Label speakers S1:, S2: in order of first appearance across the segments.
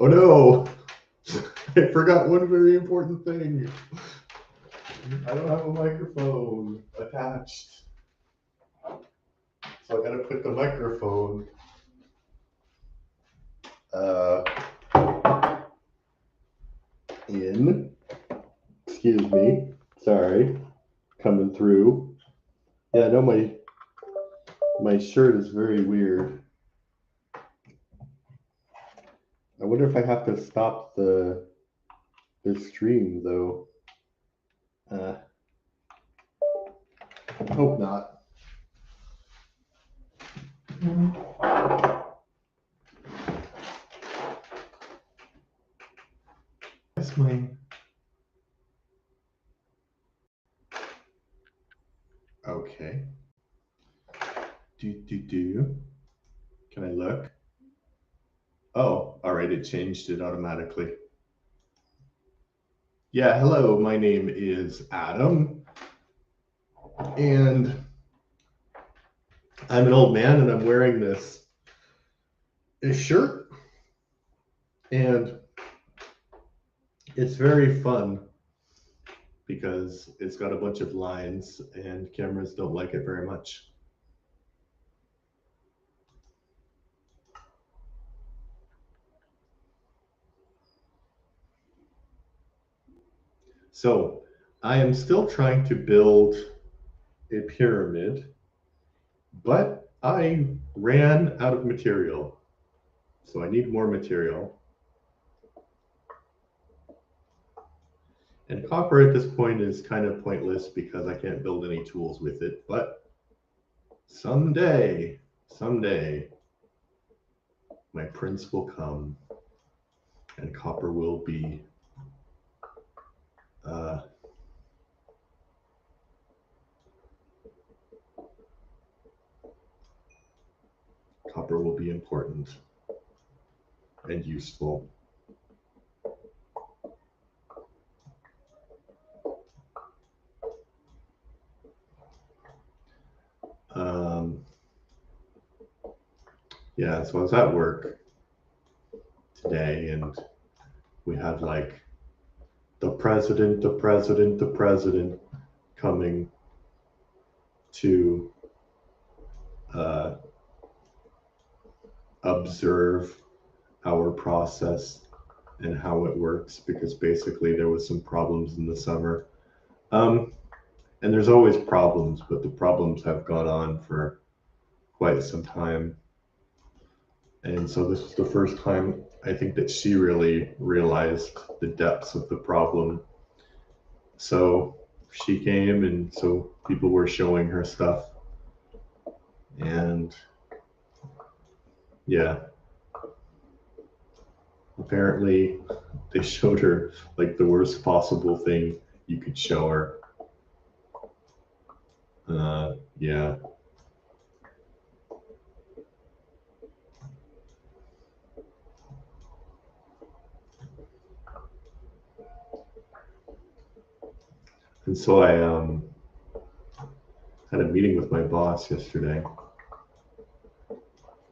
S1: Oh no! I forgot one very important thing. I don't have a microphone attached. So I gotta put the microphone in. Excuse me. Sorry. Coming through. Yeah, I know my shirt is very weird. I wonder if I have to stop the stream though. Hope not. That's my. Okay. Do. Can I look? Oh, all right. It changed it automatically. Yeah, hello. My name is Adam, and I'm an old man, and I'm wearing this shirt, and it's very fun because it's got a bunch of lines, and cameras don't like it very much. So I am still trying to build a pyramid, but I ran out of material. So I need more material. And copper at this point is kind of pointless because I can't build any tools with it, but someday, my prince will come and copper will be important and useful. Yeah, so I was at work today and we had like the president coming to observe our process and how it works, because basically there was some problems in the summer. And there's always problems, but the problems have gone on for quite some time. And so this was the first time I think that she really realized the depths of the problem. So she came, and so people were showing her stuff. And yeah, apparently they showed her like the worst possible thing you could show her. Yeah. And so I had a meeting with my boss yesterday.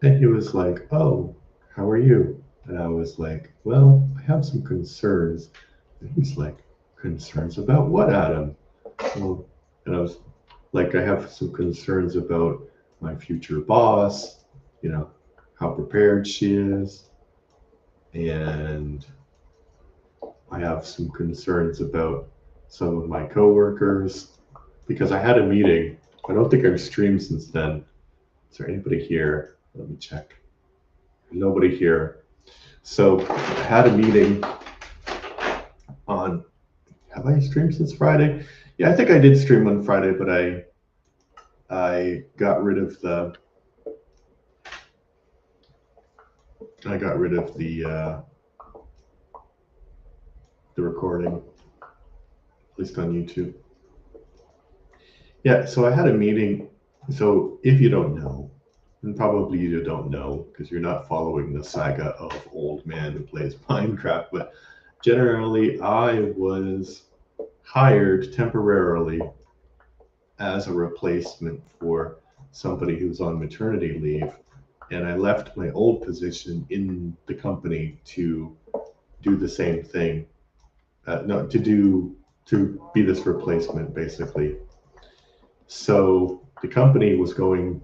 S1: And he was like, "Oh, how are you?" And I was like, "Well, I have some concerns." And he's like, "Concerns about what, Adam?" Well, and I was like, "I have some concerns about my future boss, how prepared she is. And I have some concerns about some of my coworkers, because I had a meeting. I don't think I've streamed since then. Is there anybody here? Let me check. Nobody here. So I had a meeting on, have I streamed since Friday? Yeah, I think I did stream on Friday, but I got rid of the recording, at least on YouTube. Yeah, so I had a meeting. So if you don't know, and probably you don't know because you're not following the saga of old man who plays Minecraft, but generally I was hired temporarily as a replacement for somebody who's on maternity leave. And I left my old position in the company to do the same thing. No, to be this replacement basically. So the company is going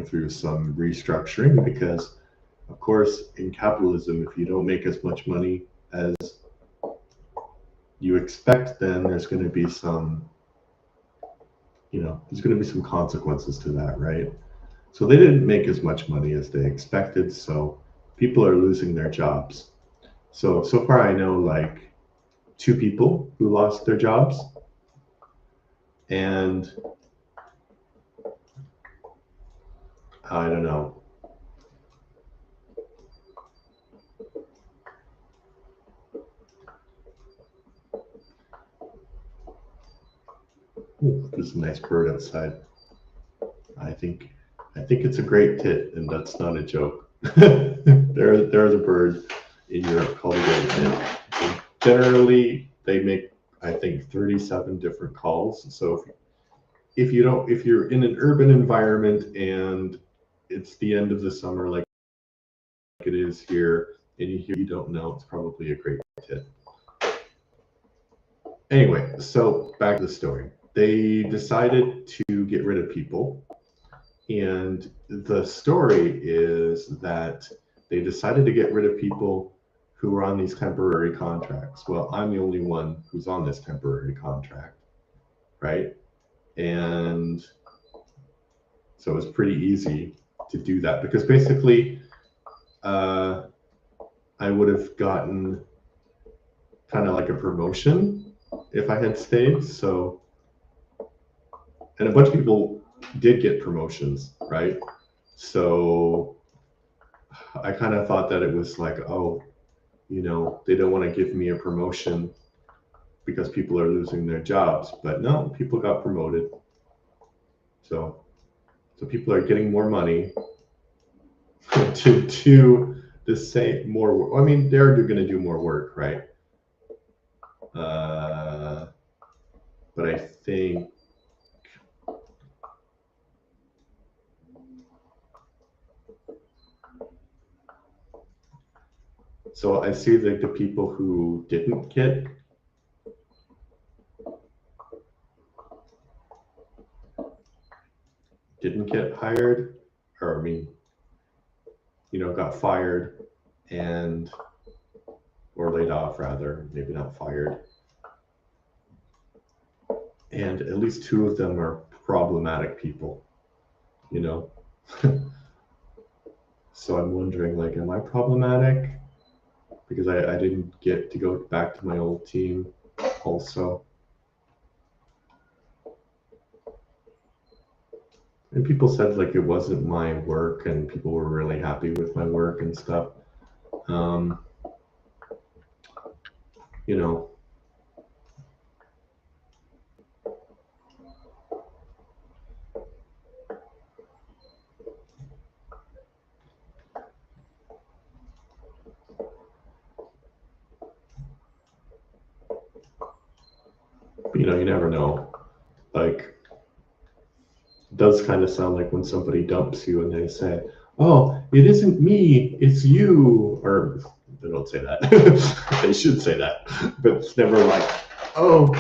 S1: through some restructuring because, of course, in capitalism, if you don't make as much money as you expect, then there's going to be some, there's going to be some consequences to that, right? So they didn't make as much money as they expected, so people are losing their jobs. So far I know like 2 people who lost their jobs, and I don't know. Ooh, there's a nice bird outside. I think it's a great tit, and that's not a joke. There's a bird in Europe called a great tit. And generally, they make, I think, 37 different calls. So if you're in an urban environment and it's the end of the summer like it is here, and you don't know, it's probably a great tit. Anyway, so back to the story. They decided to get rid of people. And the story is that they decided to get rid of people who were on these temporary contracts. Well, I'm the only one who's on this temporary contract, right? And so it was pretty easy to do that because basically I would have gotten kind of like a promotion if I had stayed. So, and a bunch of people did get promotions, right? So I kind of thought that it was like, oh, they don't want to give me a promotion because people are losing their jobs. But no, people got promoted. So people are getting more money to do the same more work. I mean, they're going to do more work, right? But I think so. I see like the people who didn't get hired, or I mean, got fired or laid off rather, maybe not fired. And at least 2 of them are problematic people, you know. So I'm wondering, like, am I problematic? Because I didn't get to go back to my old team also. And people said like it wasn't my work, and people were really happy with my work and stuff. Um, you know, you never know. Like, it does kind of sound like when somebody dumps you and they say, "Oh, it isn't me, it's you," or they don't say that. They should say that, but it's never like, "Oh,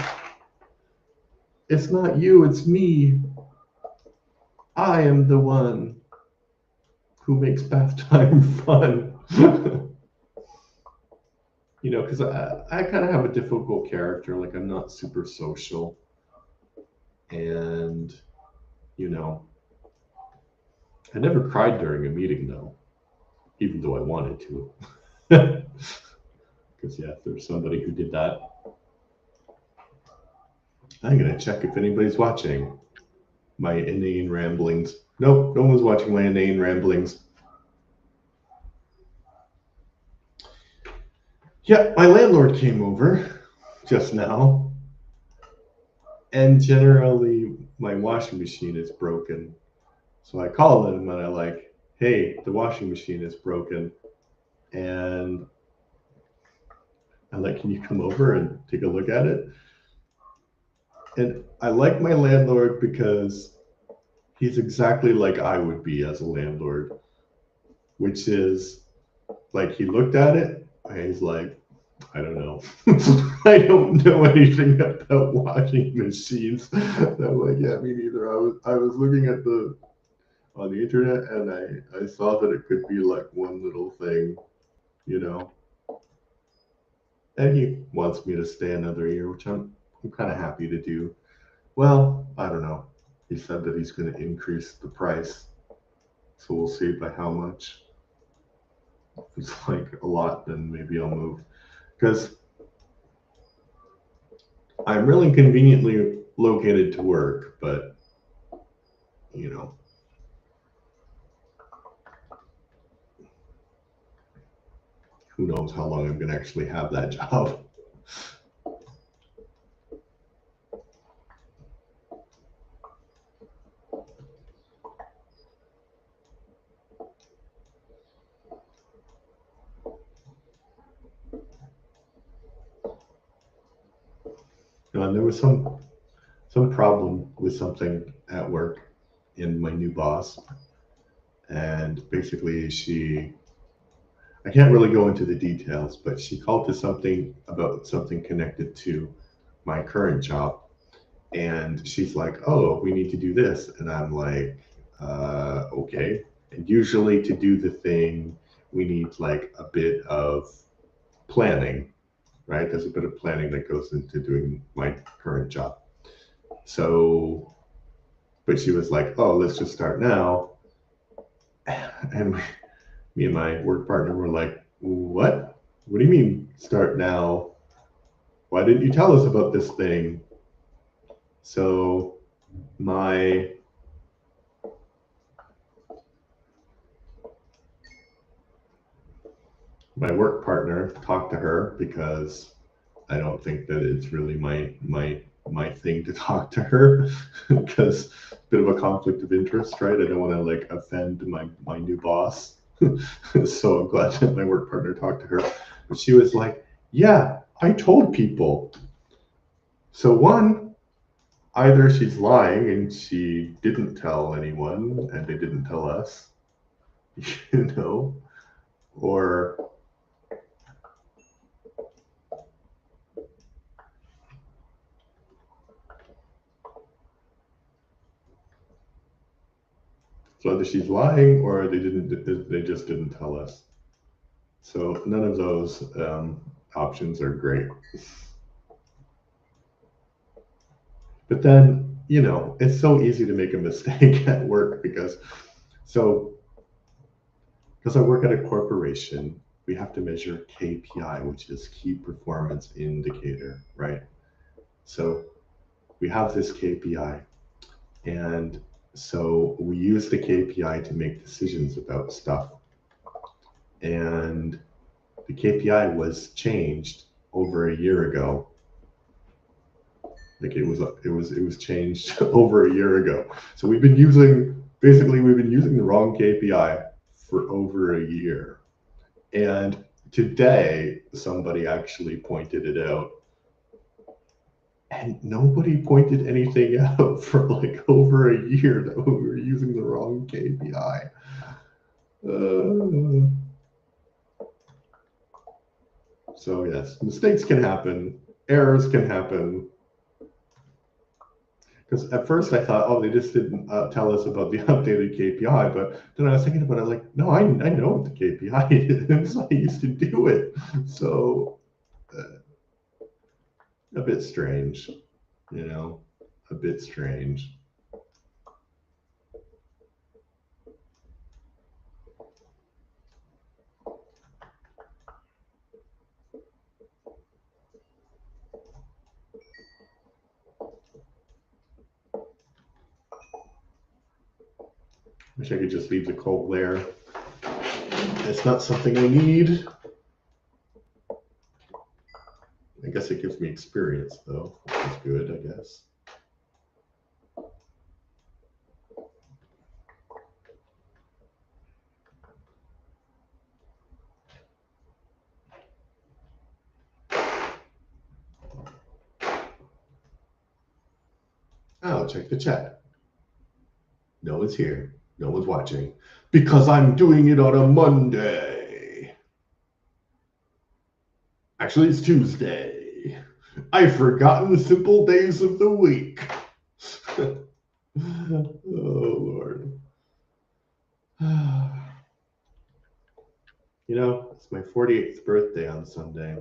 S1: it's not you, it's me. I am the one who makes bath time fun." Because I kind of have a difficult character. Like, I'm not super social. And, I never cried during a meeting, though, even though I wanted to. Because, yeah, if there's somebody who did that, I'm going to check if anybody's watching my inane ramblings. Nope, no one's watching my inane ramblings. Yeah, my landlord came over just now. And generally, my washing machine is broken. So I call him and I'm like, "Hey, the washing machine is broken." And I'm like, "Can you come over and take a look at it?" And I like my landlord because he's exactly like I would be as a landlord, which is like he looked at it he's like, I don't know. I don't know anything about washing machines. And I'm like, yeah, me neither. I was looking at on the internet, and I saw that it could be like one little thing, you know. And he wants me to stay another year, which I'm kind of happy to do. Well, I don't know. He said that he's going to increase the price, so we'll see by how much. If it's like a lot, then maybe I'll move. Because I'm really conveniently located to work, but you know, who knows how long I'm going to actually have that job. And there was some problem with something at work in my new boss, and basically I can't really go into the details, but she called to something about something connected to my current job, and she's like, "Oh, we need to do this," and I'm like, "Okay." And usually, to do the thing, we need like a bit of planning, right? There's a bit of planning that goes into doing my current job. So, but she was like, "Oh, let's just start now," and me and my work partner were like, "What? What do you mean start now? Why didn't you tell us about this thing?" So my my work partner talked to her because I don't think that it's really my thing to talk to her because a bit of a conflict of interest, right? I don't want to like offend my new boss. So I'm glad that my work partner talked to her. But she was like, "Yeah, I told people." So one, either she's lying and she didn't tell anyone and they didn't tell us, you know, or so either she's lying or they just didn't tell us. So none of those options are great. But then, it's so easy to make a mistake at work so because I work at a corporation, we have to measure KPI, which is key performance indicator, right? So we have this KPI, and so we use the KPI to make decisions about stuff. And the KPI was changed over a year ago. Like it was changed over a year ago. So we've been using the wrong KPI for over a year. And today somebody actually pointed it out. And nobody pointed anything out for like over a year that we were using the wrong KPI. So yes, mistakes can happen, errors can happen. Because at first I thought, oh, they just didn't tell us about the updated KPI, but then I was thinking about it, like, no, I know what the KPI is. I used to do it. So a bit strange, a bit strange. Wish I could just leave the coal there. It's not something I need. I guess it gives me experience, though, which is good, I guess. I'll check the chat. No one's here. No one's watching. Because I'm doing it on a Monday. Actually, it's Tuesday. I've forgotten the simple days of the week. Oh, Lord. You know, it's my 48th birthday on Sunday.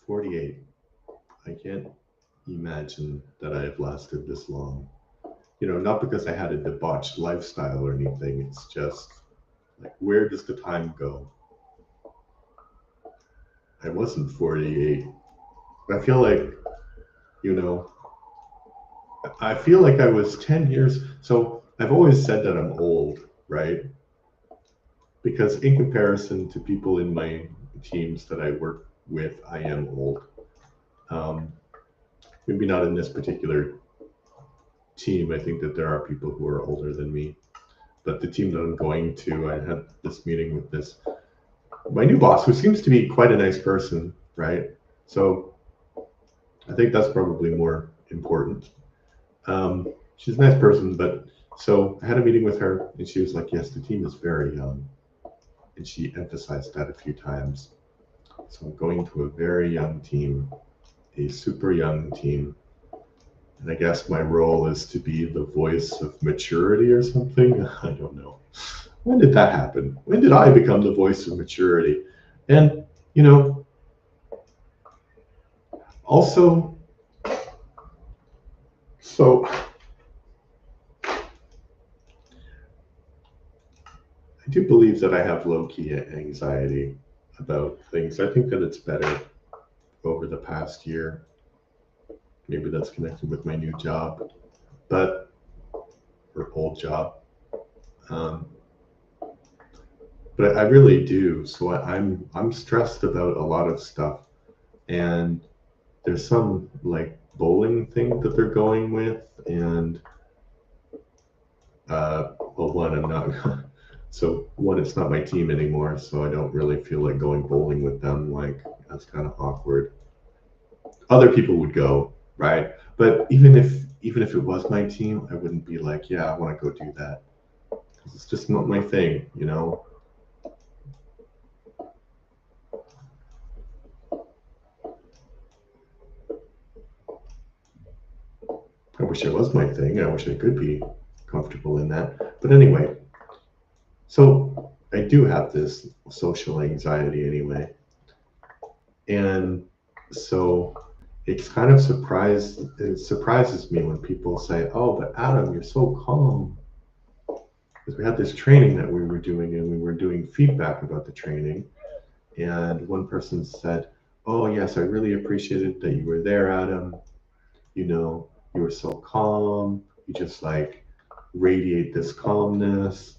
S1: 48. I can't imagine that I have lasted this long. You know, not because I had a debauched lifestyle or anything. It's just like, where does the time go? I wasn't 48. I feel like, you know, I feel like I was 10 years. So I've always said that I'm old, right? Because in comparison to people in my teams that I work with, I am old. Um, Maybe not in this particular team. I think that there are people who are older than me. But the team that I'm going to, I had this meeting with this my new boss, who seems to be quite a nice person, right? So I think that's probably more important. She's a nice person, but so I had a meeting with her, and she was like, "Yes, the team is very young," and she emphasized that a few times. So I'm going to a very young team, a super young team, and I guess my role is to be the voice of maturity or something. I don't know. When did that happen? When did I become the voice of maturity? And you know, also, so I do believe that I have low key anxiety about things. I think that it's better over the past year. Maybe that's connected with my new job, but or old job. Um, but I really do. So I'm stressed about a lot of stuff, and there's some like bowling thing that they're going with, and well, one I'm not. So one, it's not my team anymore, so I don't really feel like going bowling with them. Like that's kind of awkward. Other people would go, right? But even if it was my team, I wouldn't be like, yeah, I want to go do that because it's just not my thing, you know. I wish it was my thing. I wish I could be comfortable in that. But anyway, so I do have this social anxiety anyway, and so it's kind of surprised. It surprises me when people say, "Oh, but Adam, you're so calm." Because we had this training that we were doing, and we were doing feedback about the training. And one person said, "Oh, yes, I really appreciated that you were there, Adam. You know, you were so calm. You just like radiate this calmness."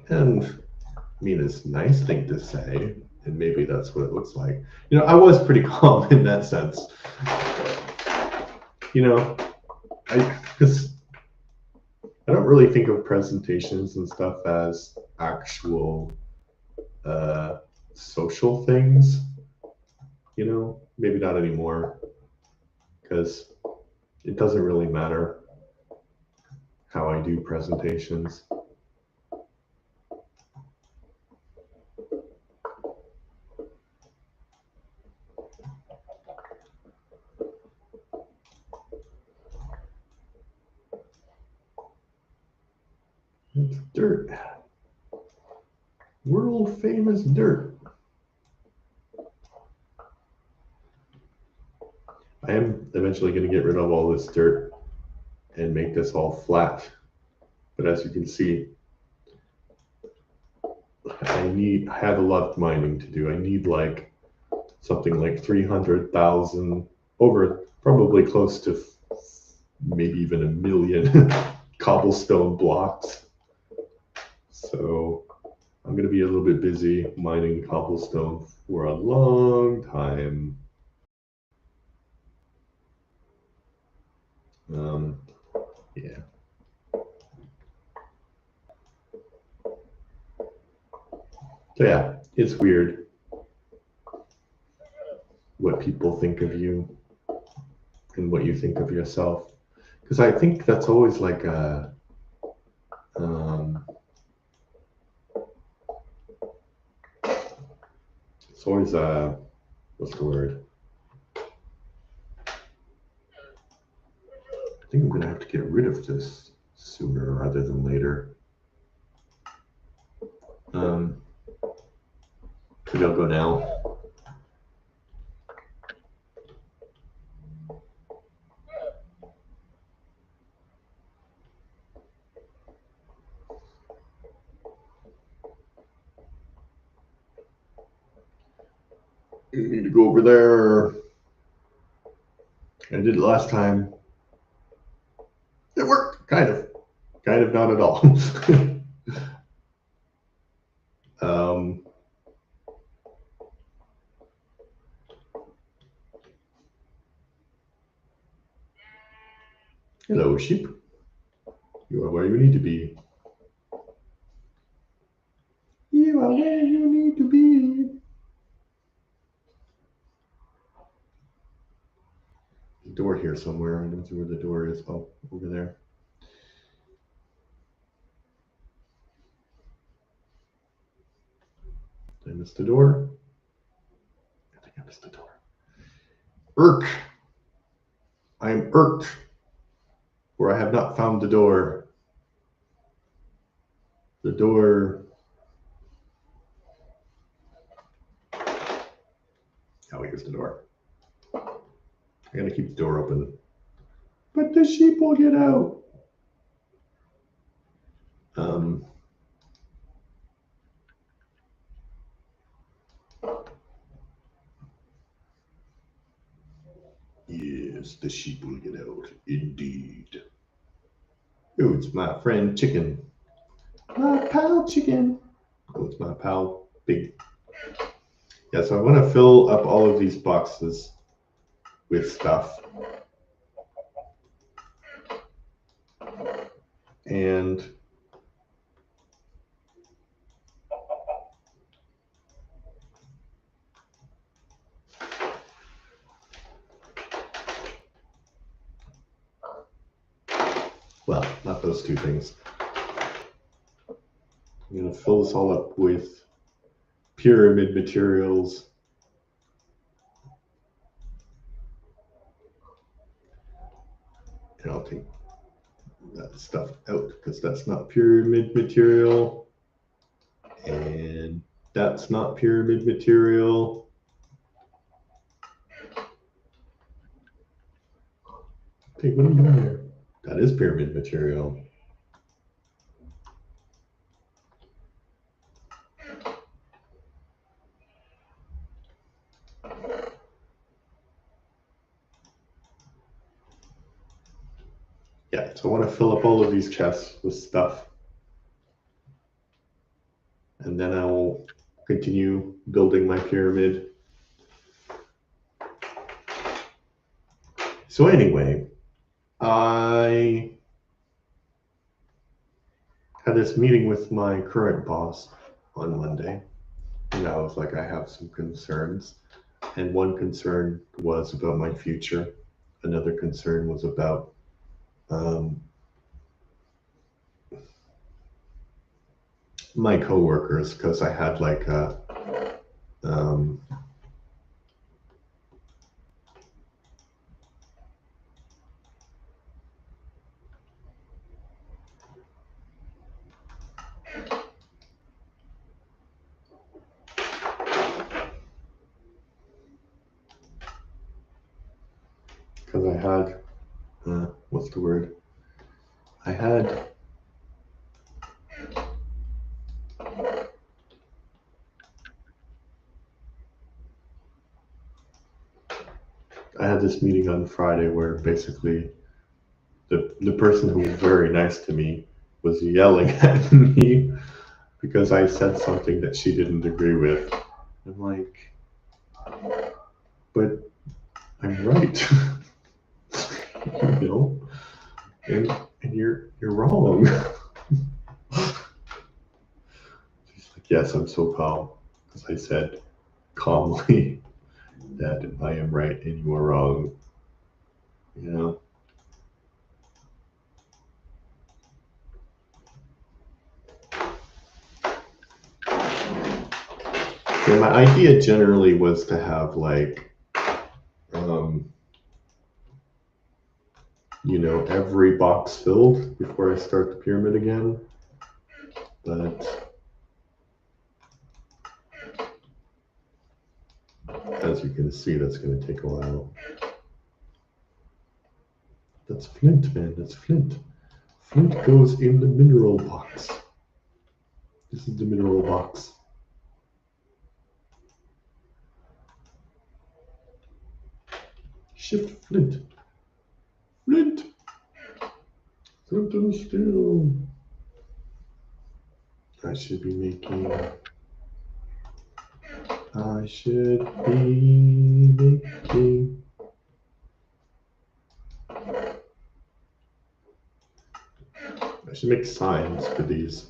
S1: And I mean, it's a nice thing to say, and maybe that's what it looks like. You know, I was pretty calm in that sense. You know, because I don't really think of presentations and stuff as actual uh, social things. You know, maybe not anymore because it doesn't really matter how I do presentations. It's dirt. World famous dirt. I am eventually going to get rid of all this dirt and make this all flat. But as you can see, I have a lot of mining to do. I need like something like 300,000, over probably close to maybe even a million cobblestone blocks. So I'm going to be a little bit busy mining cobblestone for a long time. Um, yeah. So yeah, it's weird what people think of you and what you think of yourself. Because I think that's always like a, um, It's always what's the word? I think I'm gonna have to get rid of this sooner rather than later. Maybe I'll go now. You need to go over there. I did it last time. It worked, kind of not at all. Hello, sheep. You are where you need to be. You are where you need to be. There's a door here somewhere. I don't see where the door is. Oh, over there. Did I miss the door? I think I missed the door. Irk. I am irked, for I have not found the door. The door. Oh, here's the door. I gotta keep the door open. But the sheep will get out. Yes, the sheep will get out, indeed. Oh, it's my friend Chicken. My pal Chicken. Oh, it's my pal Pig. Yeah, so I want to fill up all of these boxes with stuff. And well, not those two things. I'm going to fill this all up with pyramid materials. And I'll take that stuff out because that's not pyramid material. And that's not pyramid material. Hey, what are you doing there? That is pyramid material. Yeah, so I want to fill up all of these chests with stuff. And then I will continue building my pyramid. So anyway, I had this meeting with my current boss on Monday. And I was like, I have some concerns. And one concern was about my future. Another concern was about my coworkers, because I had like a because I had what's the word? I had this meeting on Friday where basically the person who was very nice to me was yelling at me because I said something that she didn't agree with. I'm like, but I'm right. You know, and you're wrong. She's like, yes, I'm so calm because I said calmly that I am right and you are wrong. You know. Yeah, my idea generally was to have like, you know, every box filled before I start the pyramid again. But as you can see, that's going to take a while. That's flint, man. That's flint. Flint goes in the mineral box. This is the mineral box. Shift flint. Flint. Flint and steel. I should be making. I should be making. I should make signs for these.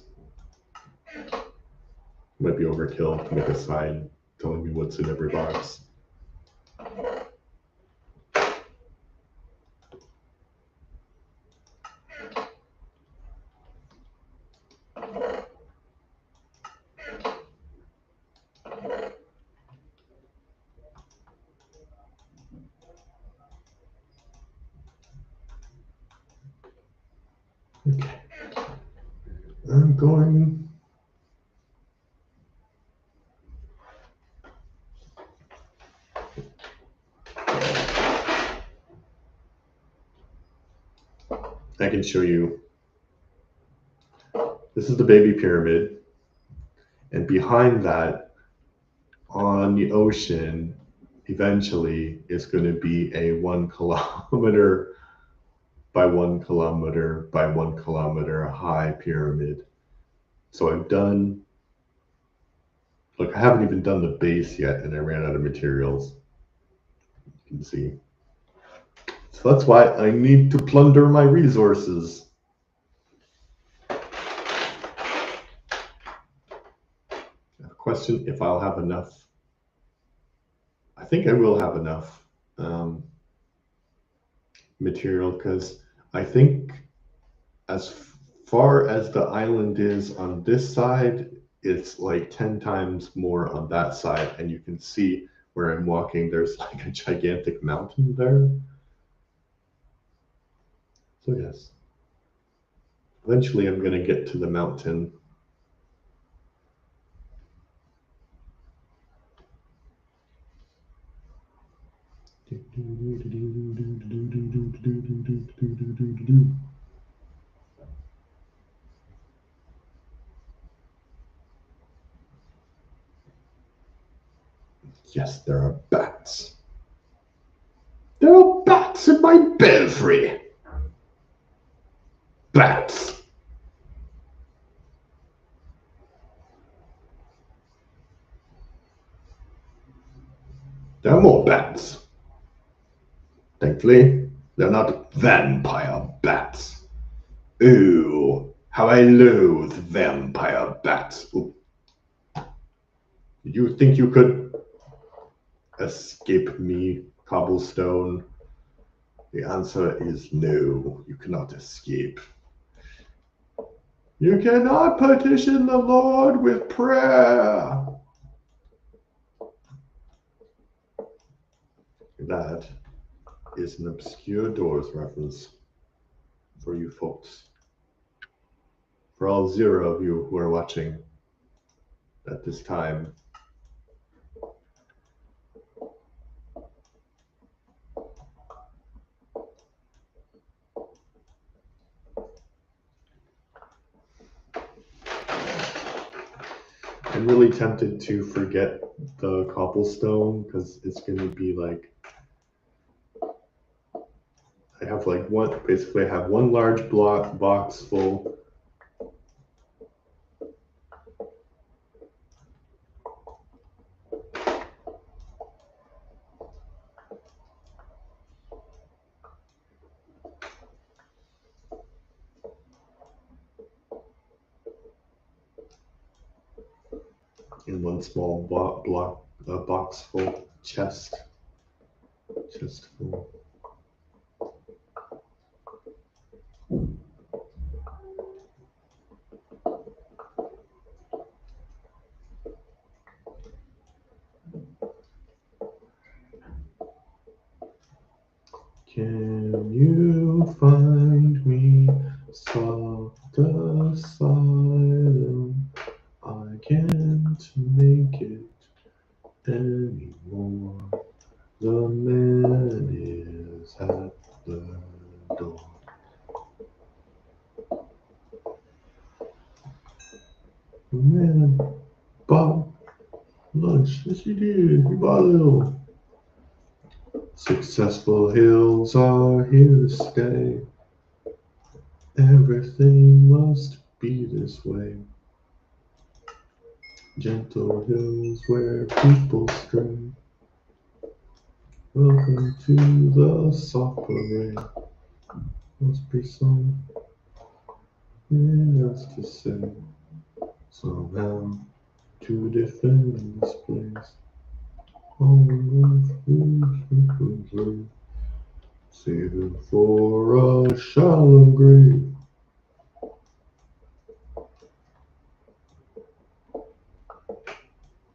S1: Might be overkill to make a sign telling me what's in every box. Okay. I'm going. I can show you. This is the baby pyramid. And behind that, on the ocean, eventually is going to be a 1 kilometer by 1 kilometer by 1 kilometer high pyramid. So I've done, look, I haven't even done the base yet, and I ran out of materials. You can see. So that's why I need to plunder my resources. Question if I'll have enough. I think I will have enough material because I think as far as the island is on this side, it's like 10 times more on that side. And you can see where I'm walking, there's like a gigantic mountain there. So yes, eventually I'm going to get to the mountain. Yes, there are bats. There are bats in my belfry. Bats. There are more bats. Thankfully, they're not vampire bats. Ooh, how I loathe vampire bats. Ooh. You think you could escape me, Cobblestone? The answer is no, you cannot escape. You cannot petition the Lord with prayer. That is an obscure Doors reference for you folks. For all 0 of you who are watching at this time. I'm really tempted to forget the cobblestone because it's going to be like, I have like one, basically I have one large block box full. In one small box full chest full. Can you find me soft asylum? I can't make it anymore. The man is at the door. The man bought lunch. Yes, he did. He bought a little. Successful hills are here to stay. Everything must be this way. Gentle hills where people stray. Welcome to the soft parade. Must be something else to say. Somehow to defend this place. All the roof, saving for a shallow grave.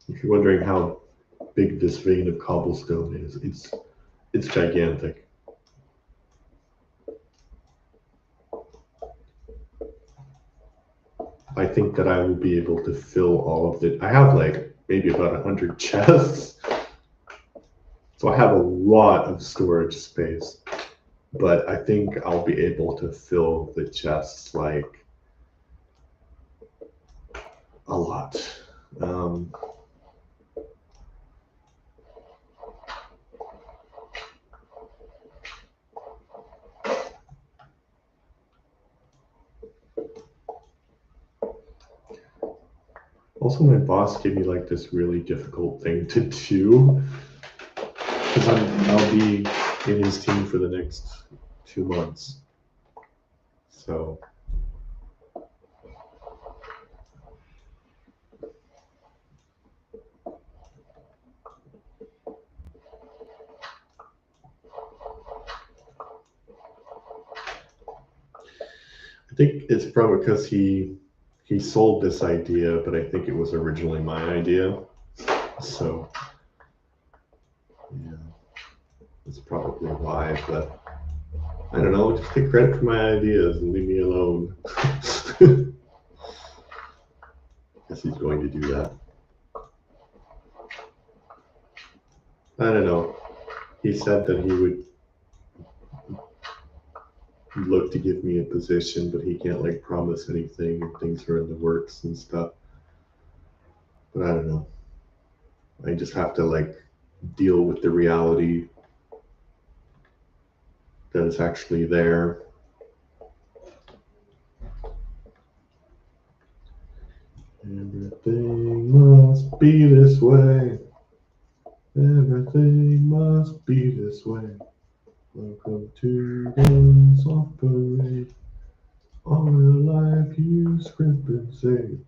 S1: If you're wondering how big this vein of cobblestone is, it's gigantic. I think that I will be able to fill all of it. I have like maybe about 100 chests. So I have a lot of storage space, but I think I'll be able to fill the chests like a lot. Also, my boss gave me like this really difficult thing to do because I'll be in his team for the next 2 months. So I think it's probably because he sold this idea, but I think it was originally my idea. So yeah, that's probably why. But I don't know. Just take credit for my ideas and leave me alone. Guess he's going to do that. I don't know. He said that he would look to give me a position, but he can't like promise anything, and things are in the works and stuff. But I don't know. I just have to like deal with the reality that it's actually there. Everything must be this way. Everything must be this way. Welcome to the soft parade. All your life you scrimp and save.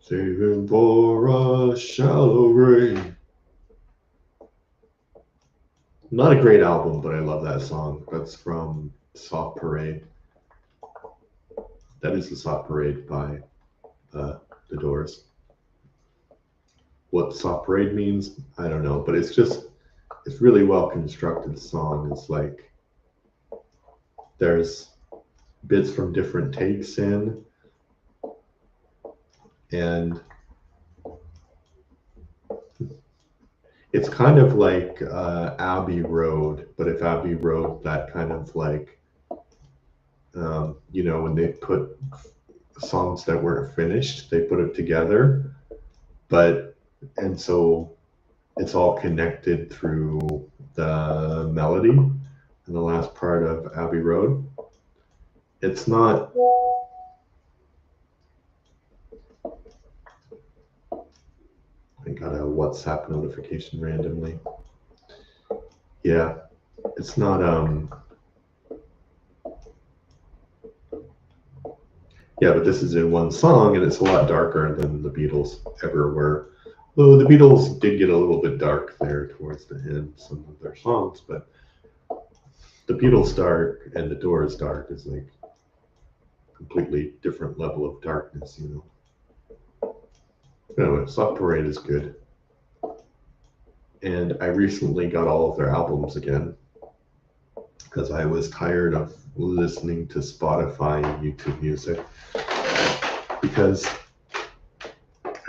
S1: Saving for a shallow grave. Not a great album, but I love that song. That's from Soft Parade. That is the Soft Parade by The Doors. What Soft Parade means, I don't know, but it's really well constructed song. It's like there's bits from different takes in, and it's kind of like Abbey Road, but if Abbey Road, that kind of like, when they put songs that weren't finished, they put it together, and so it's all connected through the melody in the last part of Abbey Road. It's not. I got a WhatsApp notification randomly. Yeah, it's not. Yeah, but this is in one song, and it's a lot darker than the Beatles ever were. Though the Beatles did get a little bit dark there towards the end, some of their songs, but the Beatles dark and the Doors dark is like completely different level of darkness, Anyway, Soft Parade is good. And I recently got all of their albums again. because I was tired of listening to Spotify and YouTube music. Because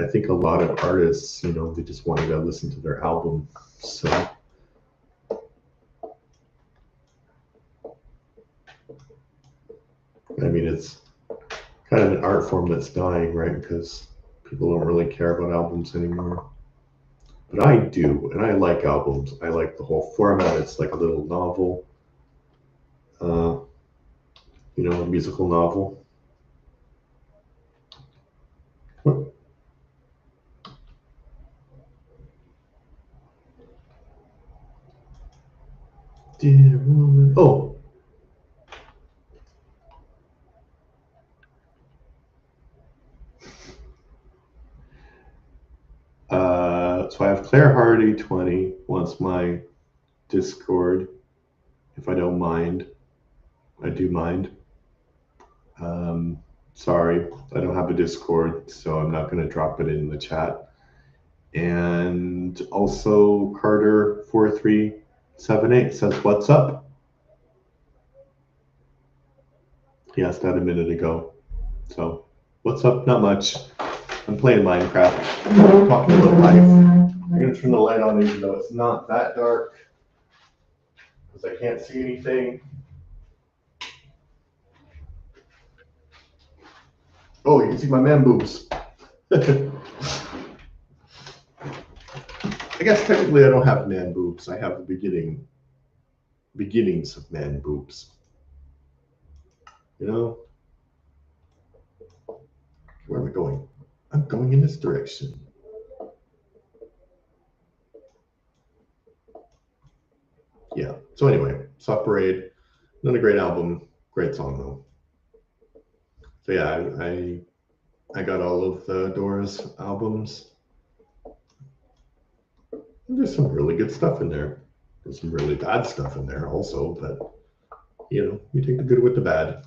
S1: I think a lot of artists, they just wanted to listen to their album. So I mean, it's kind of an art form that's dying, right? Because people don't really care about albums anymore. But I do, and I like albums. I like the whole format. It's like a little novel, uh, a musical novel. Dear woman. Oh, so I have Claire Hardy 20 wants my Discord, if I don't mind. I do mind. Um, Sorry, I don't have a Discord, so I'm not going to drop it in the chat. And also, Carter4378 says, "What's up?" He asked that a minute ago. So, what's up? Not much. I'm playing Minecraft, talking about life. I'm going to turn the light on even though it's not that dark because I can't see anything. Oh, you can see my man boobs. I guess technically I don't have man boobs. I have the beginnings of man boobs. Where am I going? I'm going in this direction. Yeah. So anyway, Soft Parade, not a great album, great song though. So yeah, I got all of the Doors albums. And there's some really good stuff in there. There's some really bad stuff in there also, but you take the good with the bad.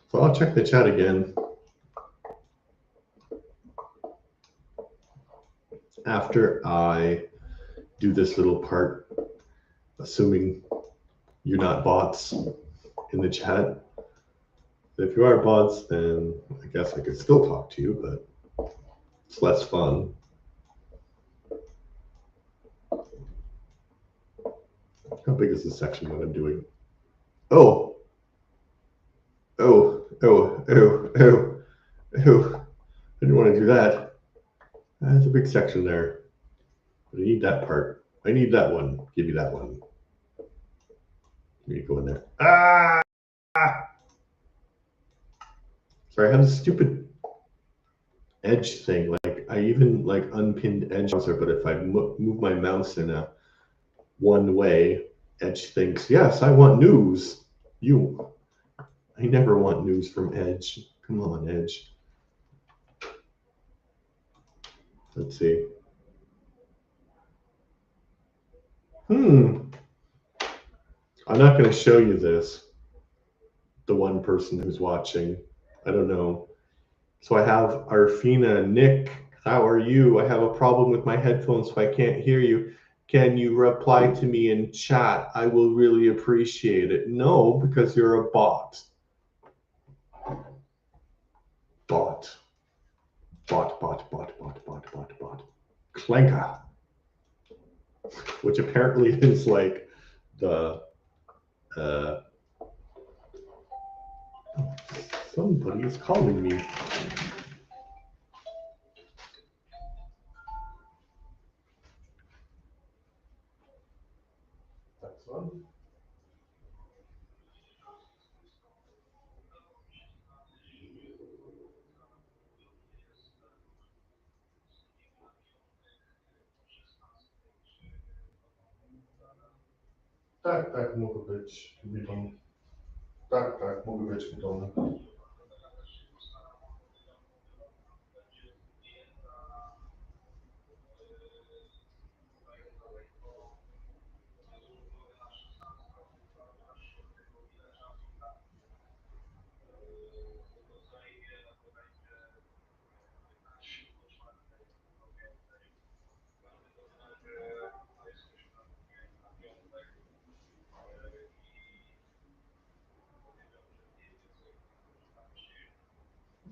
S1: So I'll check the chat again after I do this little part, assuming you're not bots in the chat. If you are bots, then I guess I could still talk to you, but it's less fun. How big is this section that I'm doing? Oh. Oh. I didn't want to do that. That's a big section there. But I need that part. I need that one. Give me that one. Let me go in there. Ah! Sorry, I have this stupid edge thing. Like I even unpinned edge browser, but if I move my mouse in a one way, Edge thinks, yes, I want news. I never want news from Edge. Come on, Edge. Let's see. I'm not going to show you this. The one person who's watching. I don't know. So I have Arfina, Nick, how are you? I have a problem with my headphones, so I can't hear you. Can you reply to me in chat? I will really appreciate it. No, because you're a bot. Bot. Clanka. Which apparently is like the somebody is calling me. That's one. Tak, mogę być witam. Tak, mogę być witam.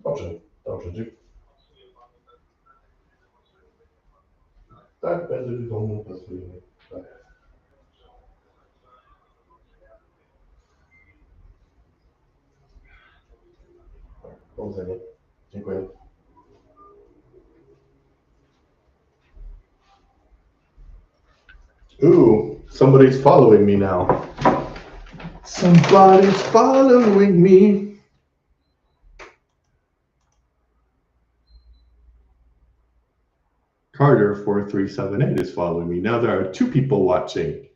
S2: Dobrze, dziękuję. Tak, będę w domu pracujemy. Tak. Powodzenia. Dziękuję.
S1: Ooh, somebody's following me now. Somebody's following me. Carter 4378 is following me. Now there are 2 people watching,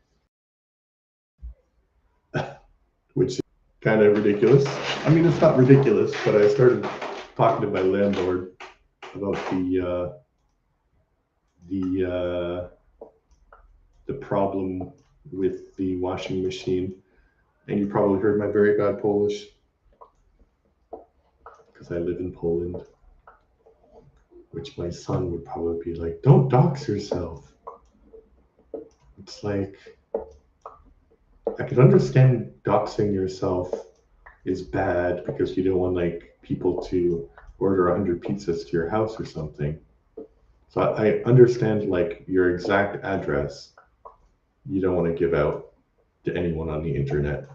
S1: which is kind of ridiculous. I mean, it's not ridiculous, but I started talking to my landlord about the problem with the washing machine. And you probably heard my very bad Polish because I live in Poland, which my son would probably be like, don't dox yourself. It's like, I could understand doxing yourself is bad because you don't want like people to order 100 pizzas to your house or something. So I understand like your exact address you don't want to give out to anyone on the internet.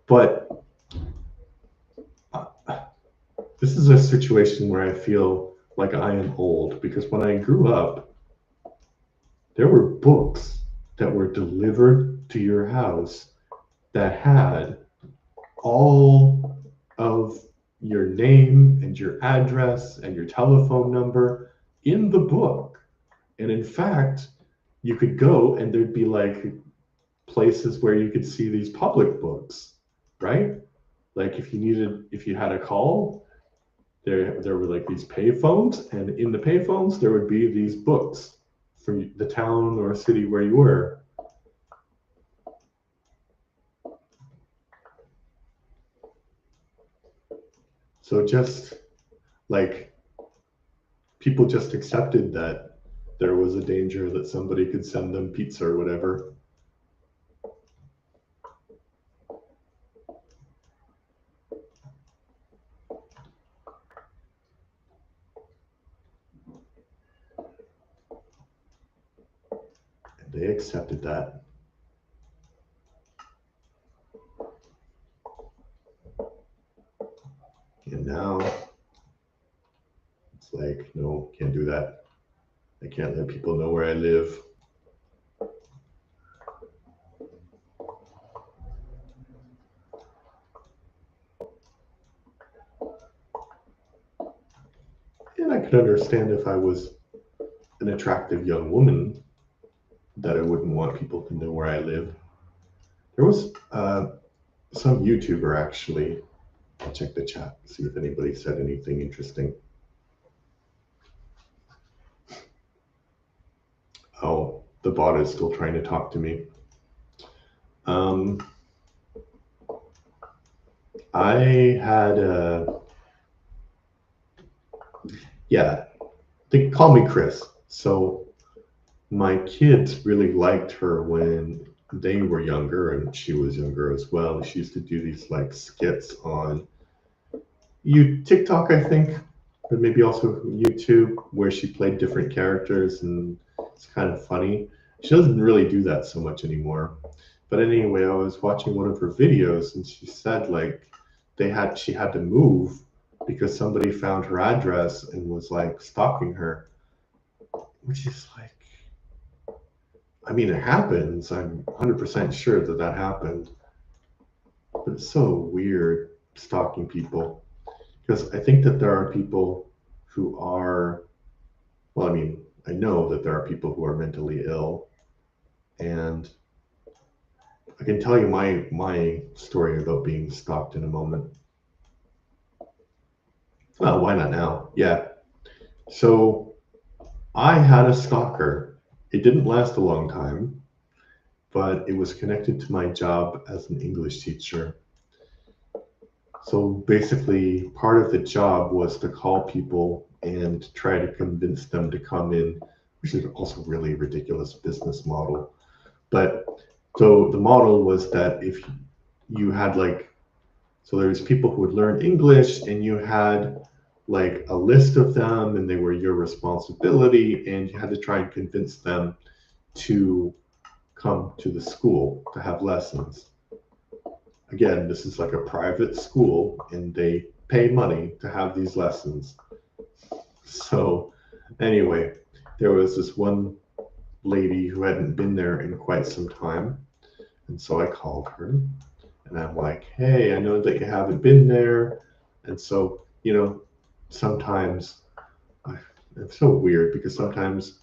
S1: But this is a situation where I feel like I am old because when I grew up, there were books that were delivered to your house that had all of your name and your address and your telephone number in the book. And in fact, you could go and there'd be like places where you could see these public books, right? Like if you had a call, there were like these pay phones, and in the pay phones there would be these books from the town or city where you were. So just like people just accepted that there was a danger that somebody could send them pizza or whatever. And they accepted that. And now it's like, no, can't do that. I can't let people know where I live. And I could understand if I was an attractive young woman that I wouldn't want people to know where I live. There was some YouTuber actually. I'll check the chat, see if anybody said anything interesting. Oh, the bot is still trying to talk to me. I had they call me Chris. So my kids really liked her when they were younger, and she was younger as well. She used to do these like skits on TikTok, I think, but maybe also YouTube, where she played different characters, and it's kind of funny. She doesn't really do that so much anymore. But anyway, I was watching one of her videos, and she said like she had to move because somebody found her address and was like stalking her, which is like, I mean, it happens. I'm 100% sure that happened. But it's so weird stalking people. Because I think that there are people who are, well, I mean, I know that there are people who are mentally ill. And I can tell you my story about being stalked in a moment. Well, why not now? Yeah. So I had a stalker. It didn't last a long time, but it was connected to my job as an English teacher. So basically, part of the job was to call people and try to convince them to come in, which is also really ridiculous business model. But so the model was that if you had like, so there's people who would learn English, and you had like a list of them and they were your responsibility, and you had to try and convince them to come to the school to have lessons. Again, this is like a private school and they pay money to have these lessons. So, anyway, there was this one lady who hadn't been there in quite some time. And so I called her and I'm like, hey, I know that you haven't been there. And so, sometimes it's so weird because sometimes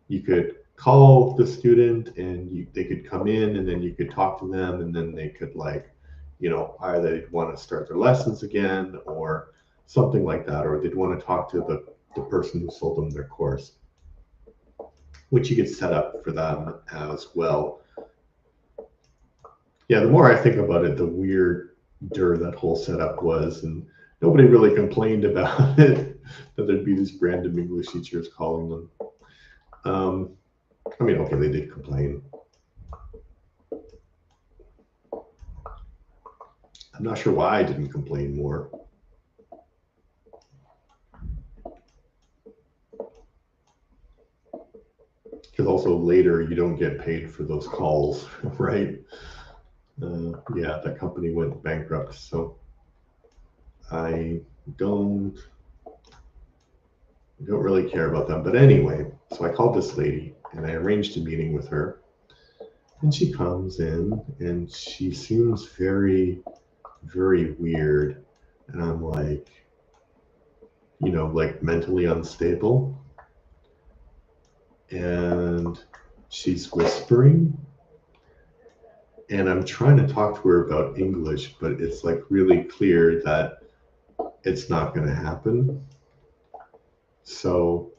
S1: you could call the student and they could come in and then you could talk to them and then they could either they'd want to start their lessons again or something like that, or they'd want to talk to the person who sold them their course, which you could set up for them as well. Yeah, the more I think about it, the weirder that whole setup was, and nobody really complained about it, that there'd be these random English teachers calling them. I mean, okay, they did complain. I'm not sure why I didn't complain more. Because also later you don't get paid for those calls, right? Yeah, that company went bankrupt, so I don't really care about them. But anyway, so I called this lady and I arranged a meeting with her. And she comes in and she seems very, very weird. And I'm like, like mentally unstable. And she's whispering. And I'm trying to talk to her about English, but it's like really clear that it's not going to happen. So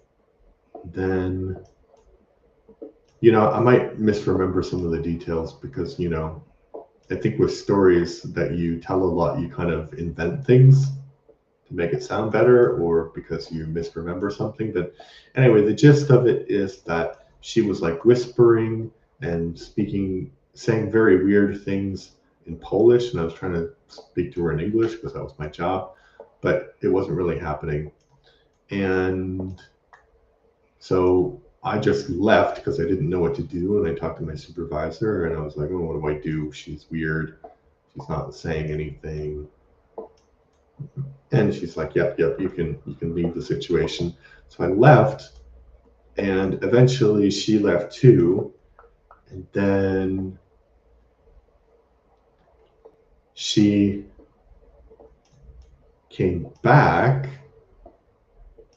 S1: then, I might misremember some of the details because, I think with stories that you tell a lot, you kind of invent things to make it sound better or because you misremember something. But anyway, the gist of it is that she was like whispering and saying very weird things in Polish, and I was trying to speak to her in English because that was my job, but it wasn't really happening. And so I just left because I didn't know what to do, and I talked to my supervisor, and I was like, "Oh, what do I do? She's weird. She's not saying anything." And she's like, "Yep, you can leave the situation." So I left, and eventually she left too, and then she came back.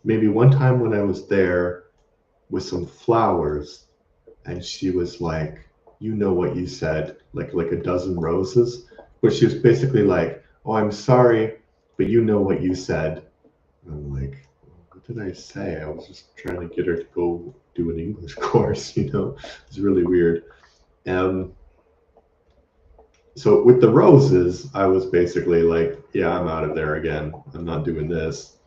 S1: Maybe one time when I was there with some flowers, and she was like, "You know what you said," like a dozen roses, where she was basically like, "Oh, I'm sorry, but you know what you said." And I'm like, "What did I say? I was just trying to get her to go do an English course, It's really weird." So with the roses, I was basically like, "Yeah, I'm out of there again. I'm not doing this."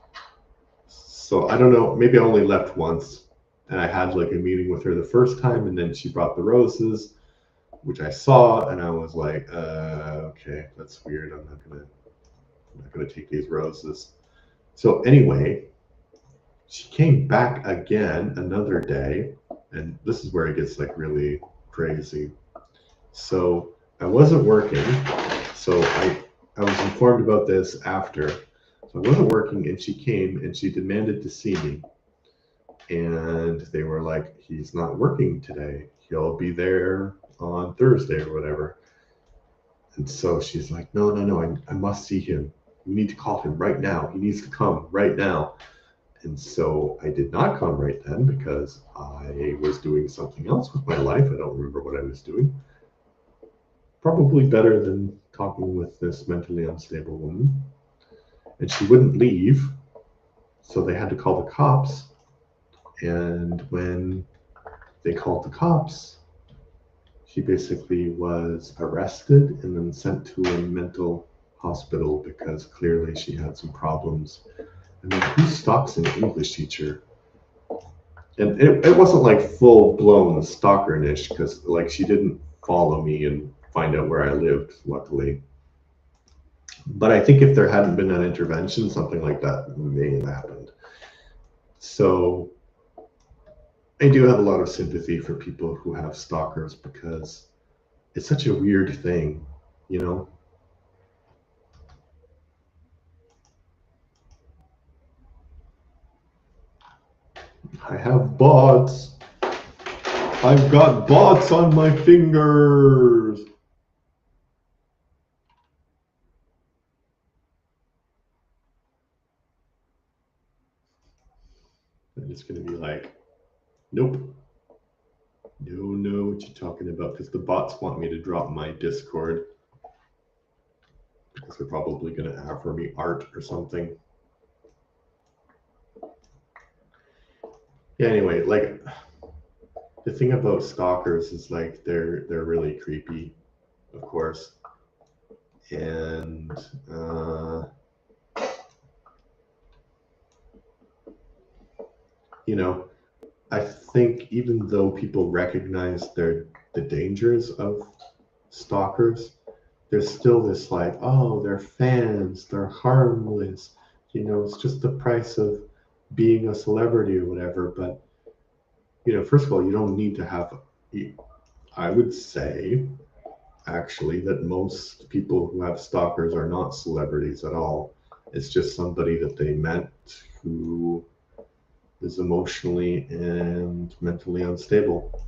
S1: So I don't know, maybe I only left once, and I had like a meeting with her the first time, and then she brought the roses, which I saw, and I was like, okay, that's weird. I'm not gonna take these roses. So anyway, she came back again another day, and this is where it gets like really crazy. So I wasn't working, so I was informed about this after. So I wasn't working, and she came and she demanded to see me. And they were like, "He's not working today. He'll be there on Thursday or whatever." And so she's like, "No, no, no, I must see him. We need to call him right now. He needs to come right now." And so I did not come right then because I was doing something else with my life. I don't remember what I was doing. Probably better than talking with this mentally unstable woman. And she wouldn't leave. So they had to call the cops. And when they called the cops, she basically was arrested and then sent to a mental hospital because clearly she had some problems. I mean, who stalks an English teacher? And it wasn't like full blown stalker-ish because like she didn't follow me and find out where I lived, luckily. But I think if there hadn't been an intervention, something like that may have happened. So I do have a lot of sympathy for people who have stalkers because it's such a weird thing, you know? I have bots. I've got bots on my fingers. I'm just going to be like, nope. Don't know what you're talking about because the bots want me to drop my Discord because they're probably going to offer me art or something. Yeah, anyway, like the thing about stalkers is like they're really creepy, of course. And you know, I think even though people recognize the dangers of stalkers, there's still this like, oh, they're fans, they're harmless. You know, it's just the price of being a celebrity or whatever. But you know, first of all, you don't need to have. I would say actually that most people who have stalkers are not celebrities at all. It's just somebody that they met who is emotionally and mentally unstable.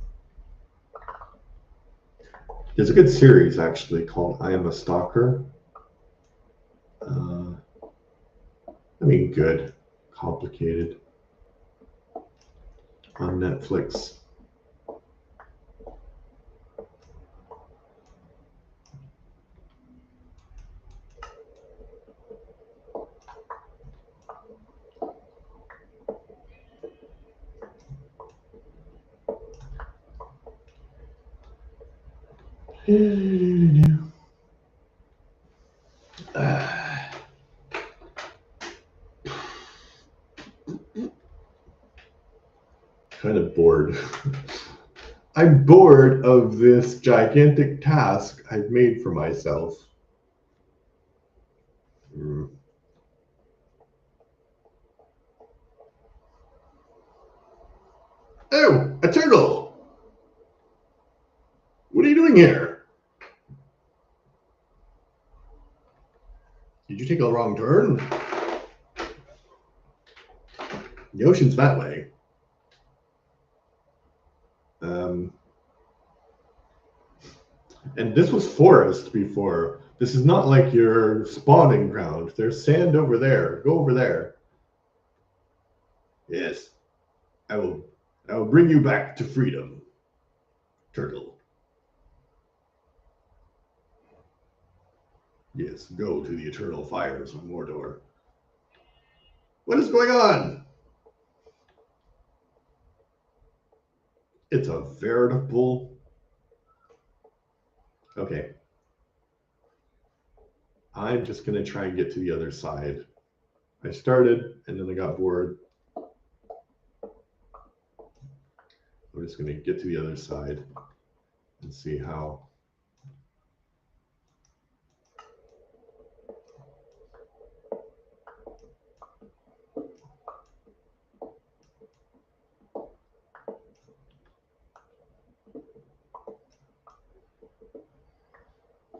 S1: There's a good series actually called I Am a Stalker. Uh, I mean, good, complicated on Netflix. Kind of bored. I'm bored of this gigantic task I've made for myself. Mm. Oh, a turtle! What are you doing here? Did you take a wrong turn? The ocean's that way. Um, and this was forest before. This is not like your spawning ground. There's sand over there. Go over there. Yes, I will. I will bring you back to freedom, turtle. Yes, go to the eternal fires of Mordor. What is going on? It's a veritable. Okay. I'm just going to try and get to the other side. I started and then I got bored. I'm just going to get to the other side and see how.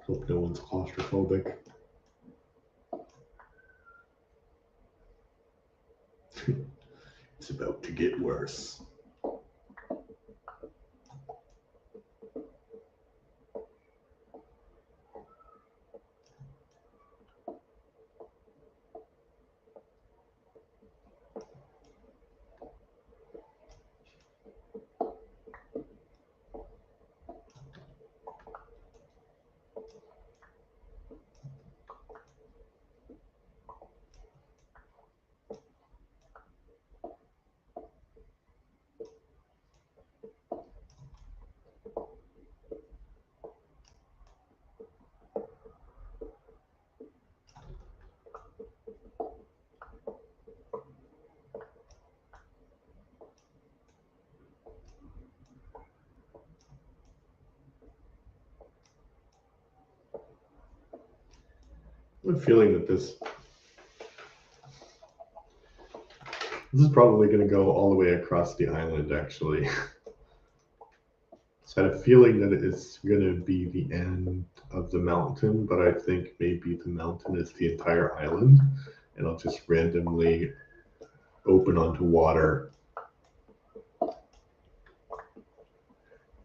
S1: Hope no one's claustrophobic. It's about to get worse. I have a feeling that this is probably going to go all the way across the island, actually. So I had a feeling that it's going to be the end of the mountain, but I think maybe the mountain is the entire island, and I'll just randomly open onto water.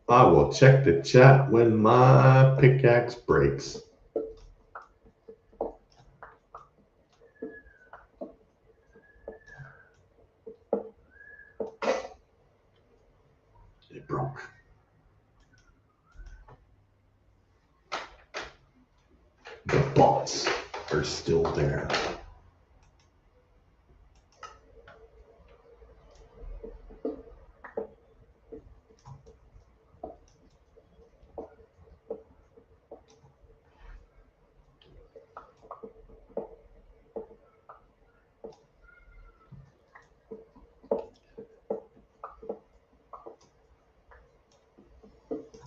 S1: I will check the chat when my pickaxe breaks. It broke. The bots are still there.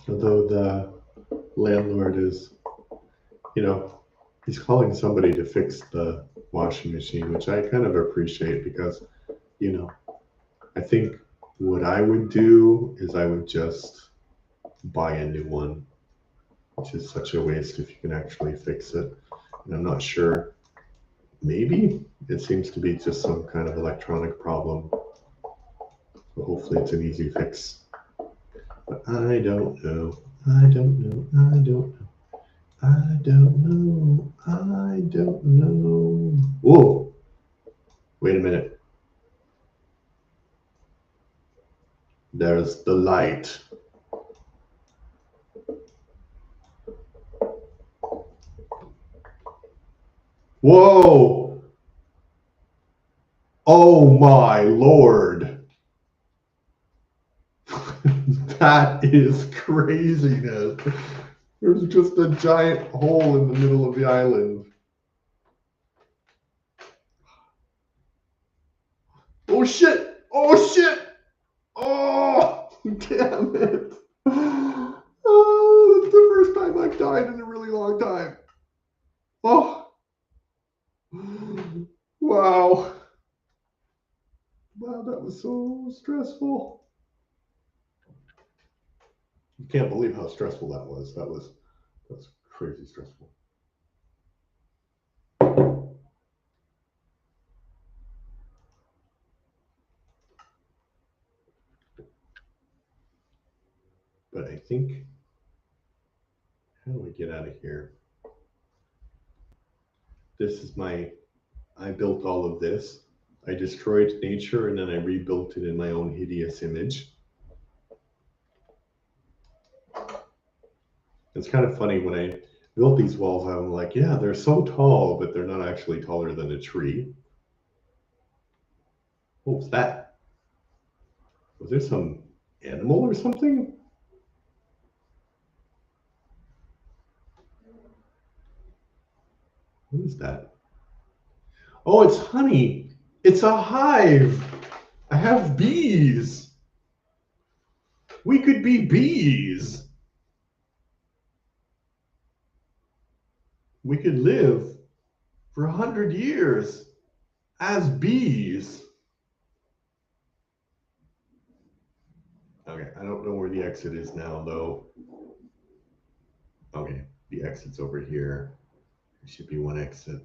S1: Although the landlord is, he's calling somebody to fix the washing machine, which I kind of appreciate because, I think what I would do is I would just buy a new one, which is such a waste if you can actually fix it. And I'm not sure. Maybe it seems to be just some kind of electronic problem. So hopefully it's an easy fix. But I don't know. I don't know. I don't know. I don't know. I don't know. Whoa. Wait a minute. There's the light. Whoa. Oh my Lord. That is craziness. There's just a giant hole in the middle of the island. Oh shit! Oh shit! Oh, damn it. Oh, that's the first time I've died in a really long time. Oh. Wow. Wow, that was so stressful. You can't believe how stressful that was. That's crazy stressful. But I think, how do we get out of here? This is I built all of this. I destroyed nature and then I rebuilt it in my own hideous image. It's kind of funny when I built these walls, I'm like, yeah, they're so tall, but they're not actually taller than a tree. What was that? Was there some animal or something? What is that? Oh, it's honey. It's a hive. I have bees. We could be bees. We could live for 100 years as bees. Okay, I don't know where the exit is now, though. Okay, the exit's over here. There should be one exit.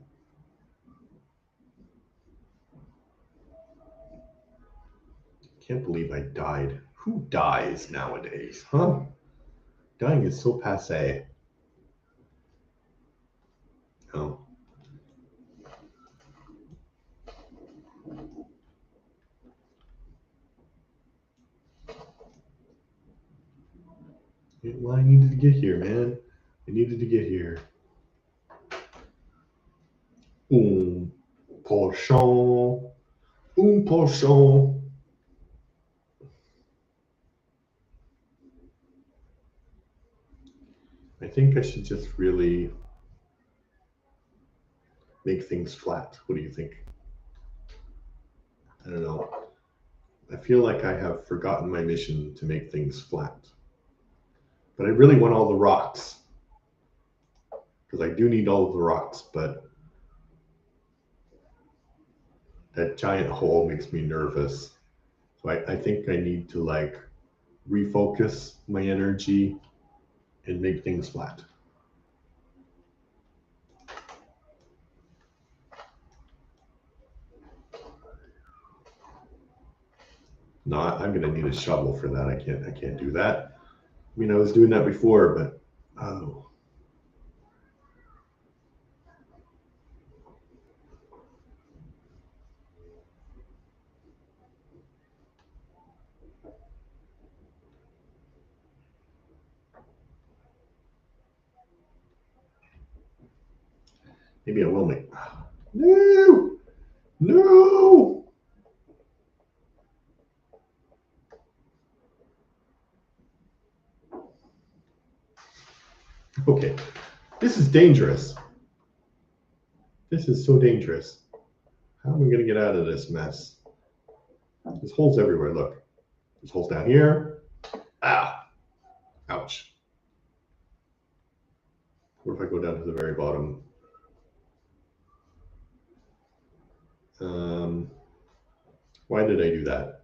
S1: Can't believe I died. Who dies nowadays, huh? Dying is so passé. Oh. Well, I needed to get here, man. I needed to get here. Pochon. Pochon. I think I should just really make things flat. What do you think? I don't know. I feel like I have forgotten my mission to make things flat. But I really want all the rocks. Because I do need all of the rocks, but that giant hole makes me nervous. So I think I need to like refocus my energy and make things flat. No, I'm gonna need a shovel for that. I can't do that. I mean, I was doing that before, but oh. Maybe I will make. No, no. Okay, this is dangerous. This is so dangerous. How am I gonna get out of this mess? There's holes everywhere. Look, there's holes down here. Ah, ouch. What if I go down to the very bottom? Why did I do that?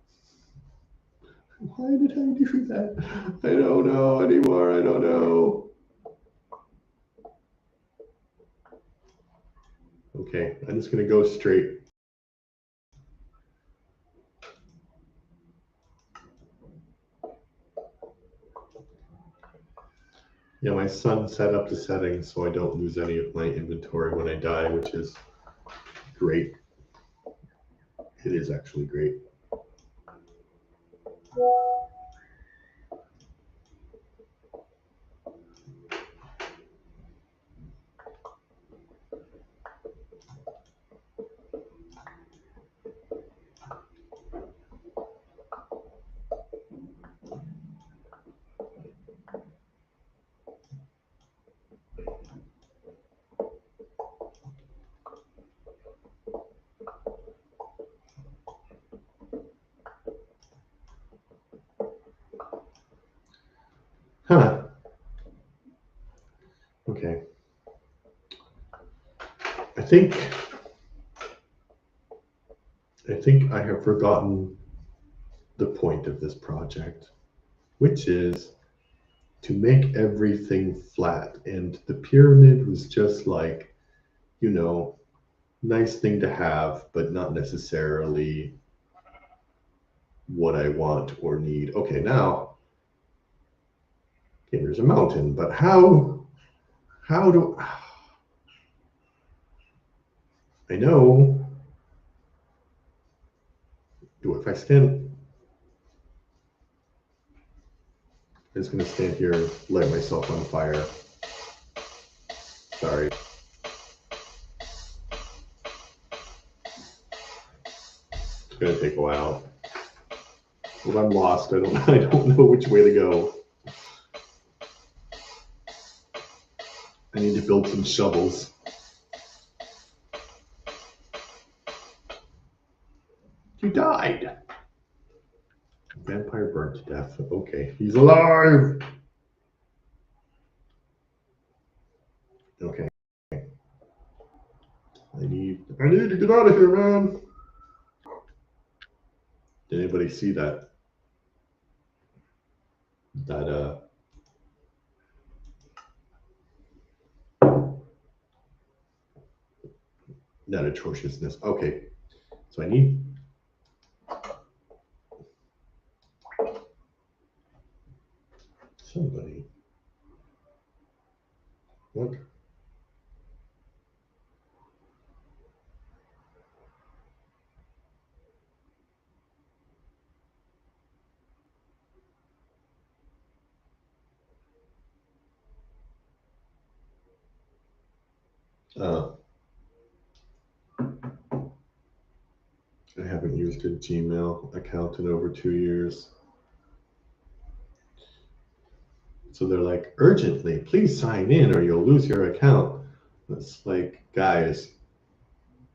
S1: Why did I do that? I don't know anymore. I don't know. Okay, I'm just gonna go straight. Yeah, my son set up the settings so I don't lose any of my inventory when I die, which is great. It is actually great. Huh. Okay. I think I have forgotten the point of this project, which is to make everything flat. And the pyramid was just like, you know, nice thing to have, but not necessarily what I want or need. Okay, now, okay, there's a mountain, but how do I know? Do if I stand, I'm just gonna stand here and light myself on fire. Sorry. It's gonna take a while. Well, I'm lost. I don't know which way to go. I need to build some shovels. He died. Vampire burnt to death. Okay, he's alive. Okay. I need to get out of here, man. Did anybody see that? That that atrociousness. Okay. So I need somebody. What? I haven't used a Gmail account in over 2 years. So they're like, urgently, please sign in or you'll lose your account. It's like, guys,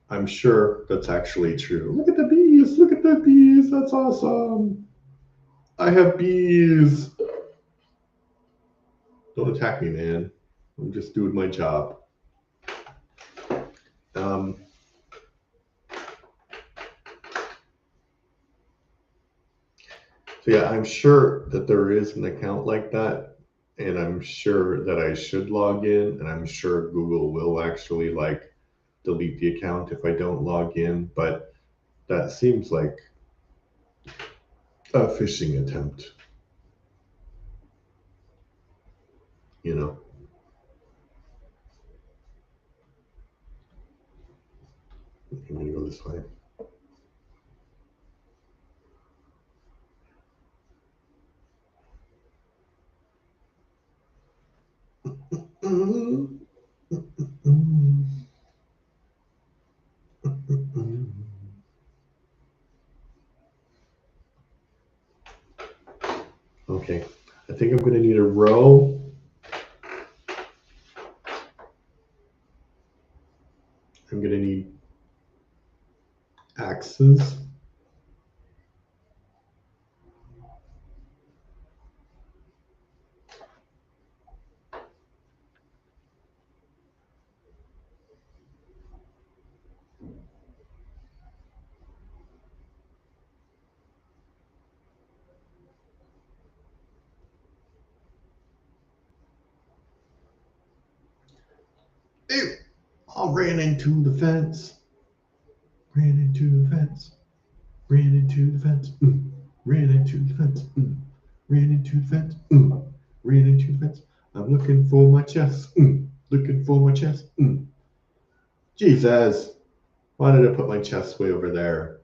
S1: I'm sure that's actually true. Look at the bees. Look at the bees. That's awesome. I have bees. Don't attack me, man. I'm just doing my job. So yeah, I'm sure that there is an account like that, and I'm sure that I should log in, and I'm sure Google will actually like delete the account if I don't log in, but that seems like a phishing attempt, you know. I'm gonna go this way. Okay, I think I'm gonna need a row. I'm gonna need axes. Ew, I ran into the fence. Ran into the fence. Ran into the fence. Ran into the fence. Ran into the fence. Ran into the fence. I'm looking for my chest. Looking for my chest. Jesus. Why did I put my chest way over there?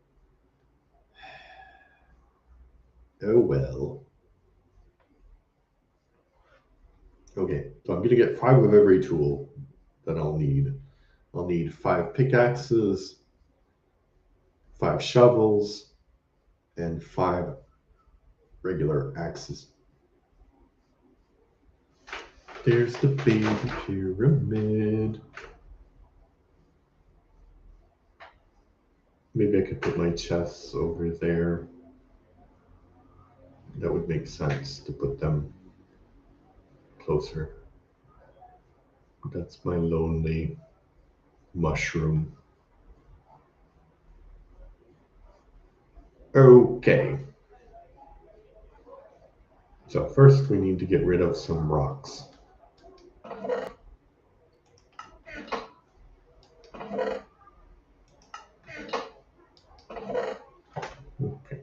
S1: Oh well. Okay, so I'm going to get 5 of every tool that I'll need. I'll need 5 pickaxes, 5 shovels, and 5 regular axes. There's the baby pyramid. Maybe I could put my chests over there. That would make sense to put them closer. That's my lonely mushroom. Okay. So first we need to get rid of some rocks. Okay.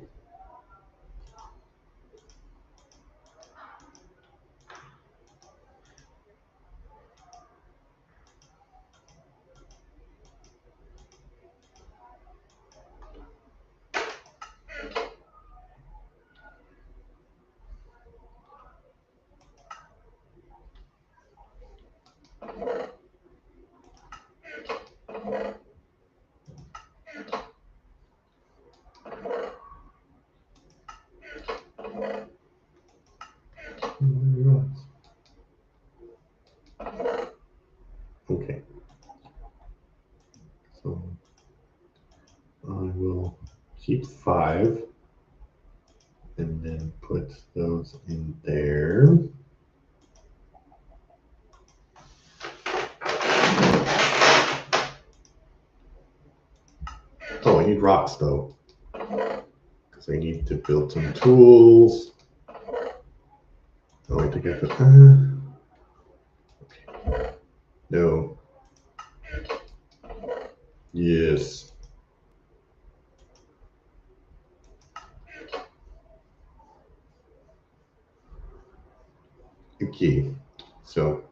S1: Okay. So I will keep 5 and then put those in there. Oh, I need rocks though, because I need to build some tools. Oh, I think I put. Okay. No. Yes. Okay. So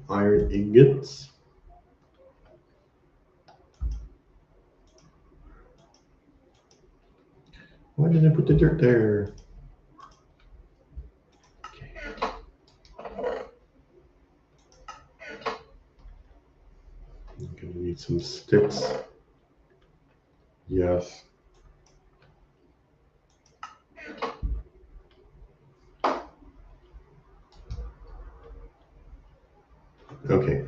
S1: iron ingots. Why did I put the dirt there? Okay. I'm gonna need some sticks. Yes. Okay.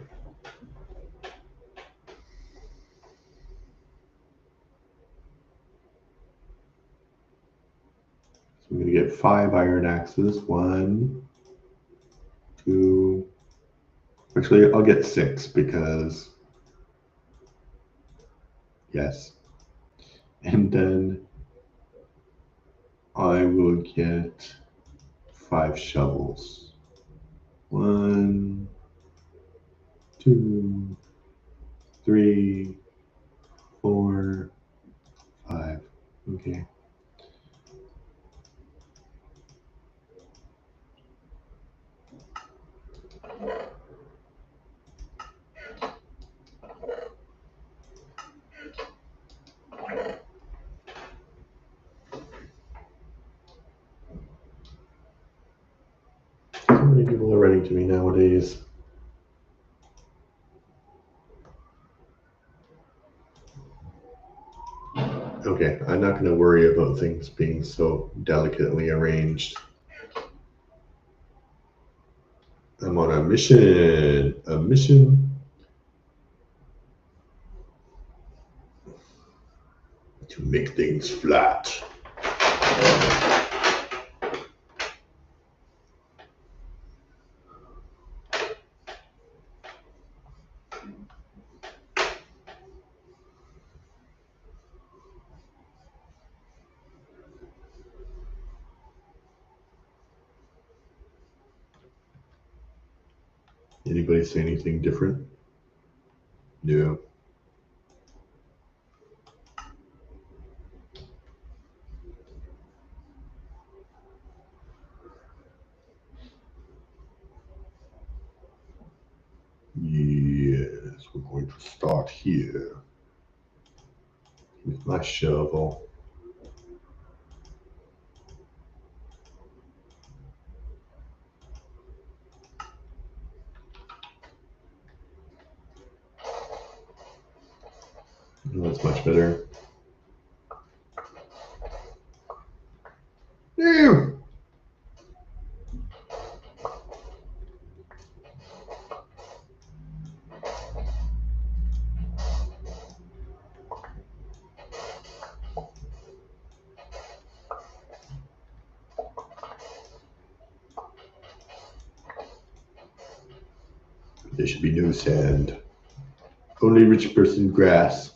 S1: So I'm gonna get 5 iron axes. 1, 2. Actually, I'll get 6 because yes. And then I will get 5 shovels. 1, 2, 3, 4, 5. Okay. How many people are writing to me nowadays? Okay, I'm not going to worry about things being so delicately arranged. I'm on a mission. A mission to make things flat. Anybody say anything different? No. Yes, we're going to start here with my shovel. Oh, that's much better. Ew. There should be no sand. Only rich person grass.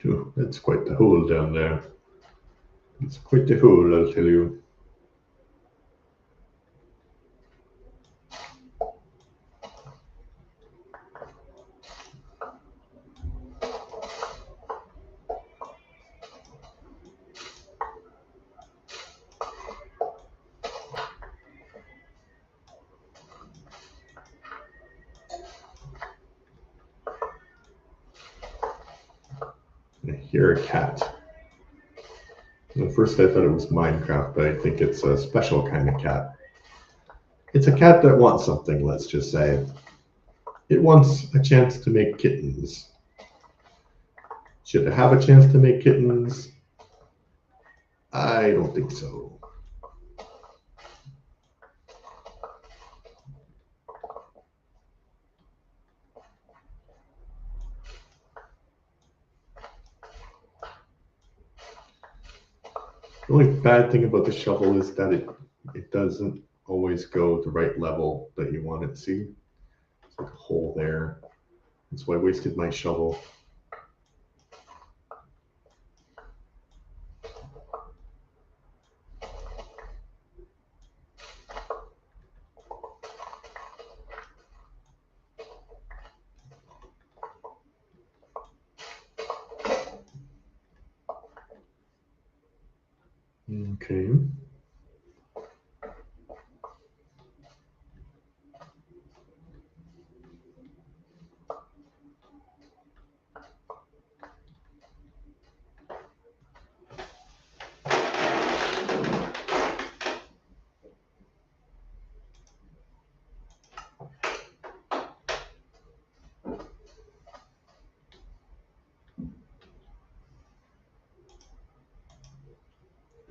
S1: Oh, that's quite the hole down there. It's quite the hole, I'll tell you. I hear a cat. At first I thought it was Minecraft, but I think it's a special kind of cat. It's a cat that wants something, let's just say. It wants a chance to make kittens. Should it have a chance to make kittens? I don't think so. The only bad thing about the shovel is that it doesn't always go the right level that you want it to. It's like a hole there. That's why I wasted my shovel. Okay.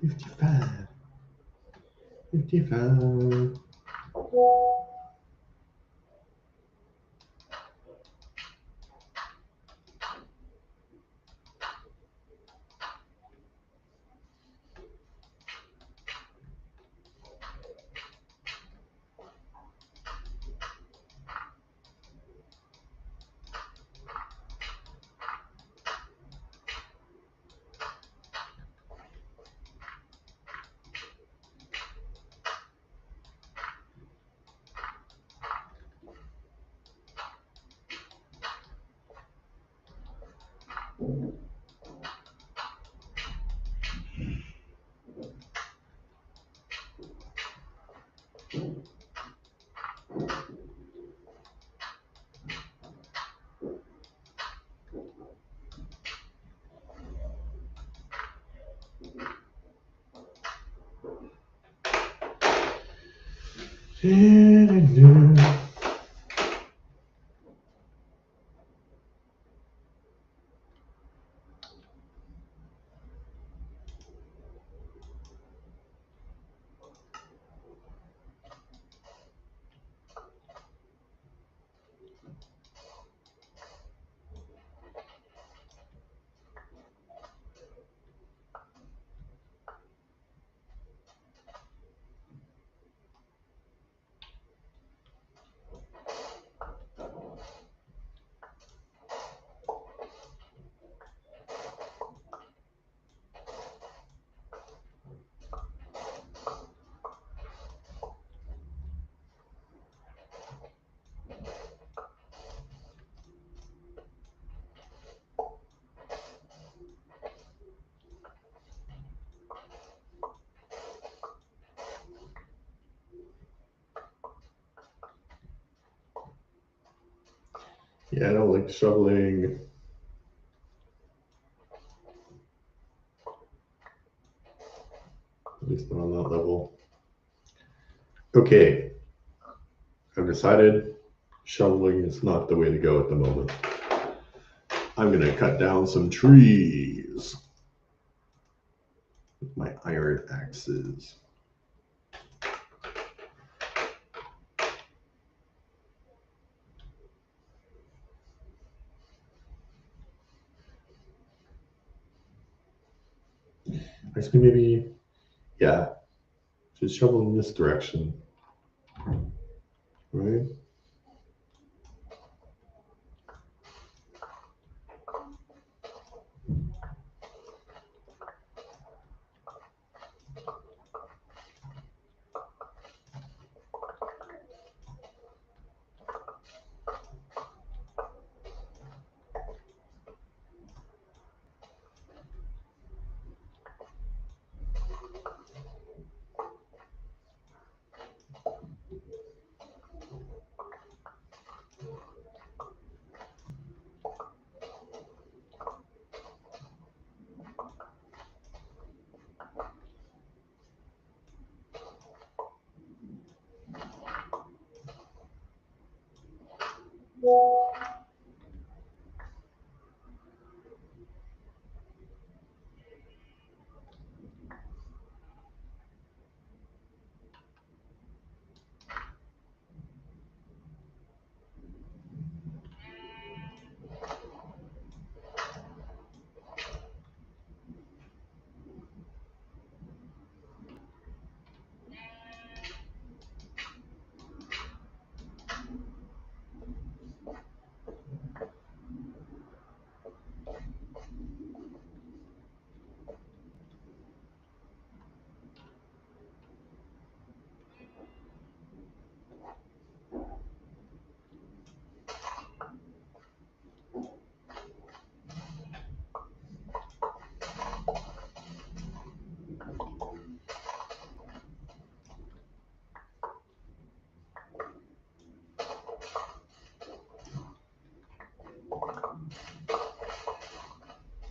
S1: 55. 55. Yeah, I don't like shoveling. At least not on that level. Okay. I've decided shoveling is not the way to go at the moment. I'm going to cut down some trees with my iron axes. Actually, maybe, yeah, just shovel in this direction, right?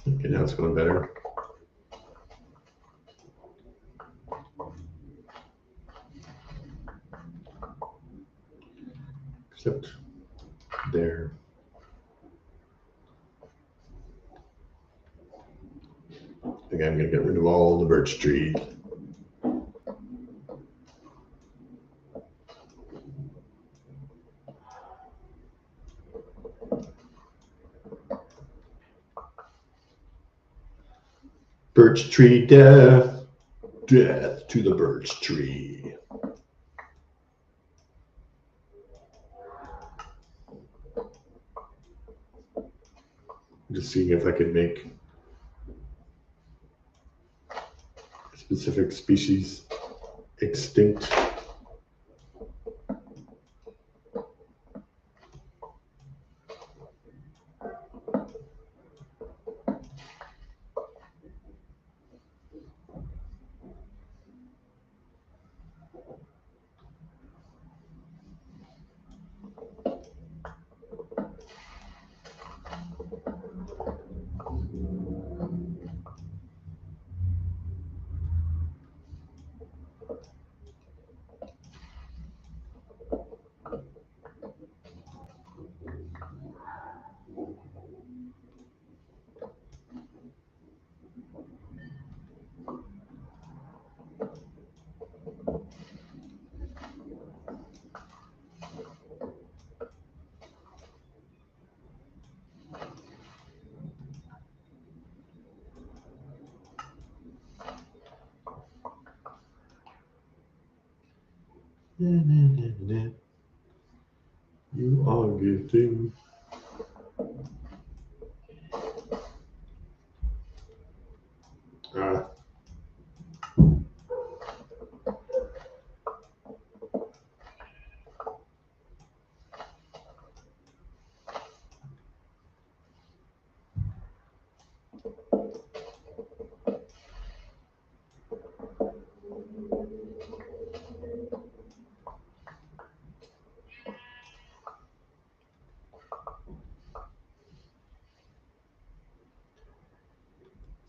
S1: Okay, now it's going better. Except there. I think I'm gonna get rid of all the birch trees. Birch tree death, death to the birch tree. Just seeing if I could make a specific species extinct. You are getting.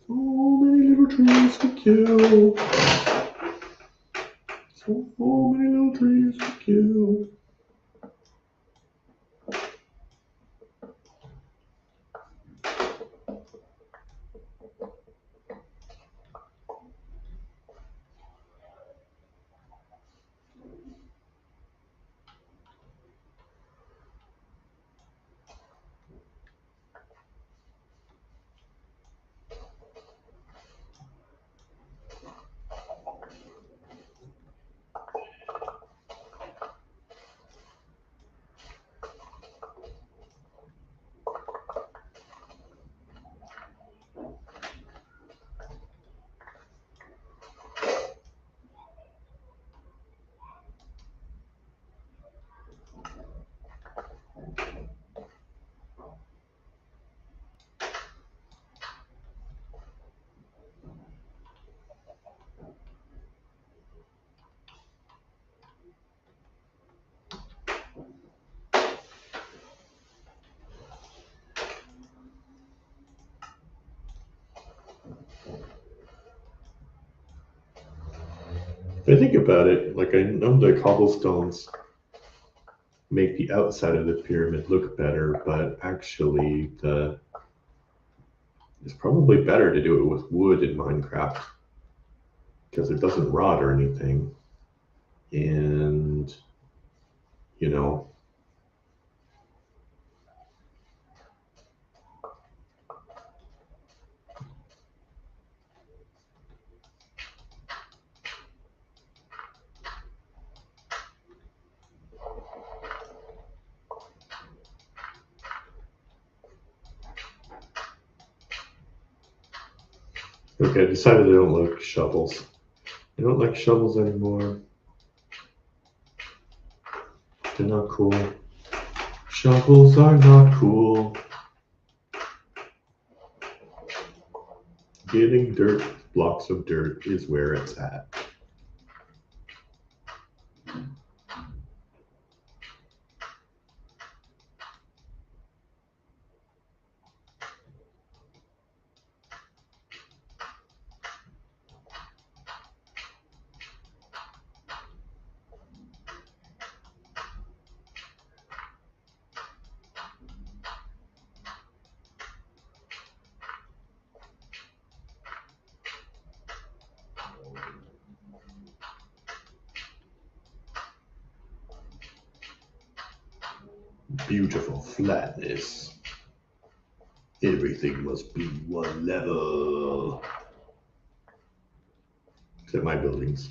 S1: So many little trees to kill. So many little trees to kill. If I think about it, like I know the cobblestones make the outside of the pyramid look better, but actually it's probably better to do it with wood in Minecraft because it doesn't rot or anything. And you know, okay, I decided I don't like shovels. I don't like shovels anymore. They're not cool. Shovels are not cool. Getting dirt, blocks of dirt is where it's at. beautiful flatness. Everything must be one level. Except my buildings.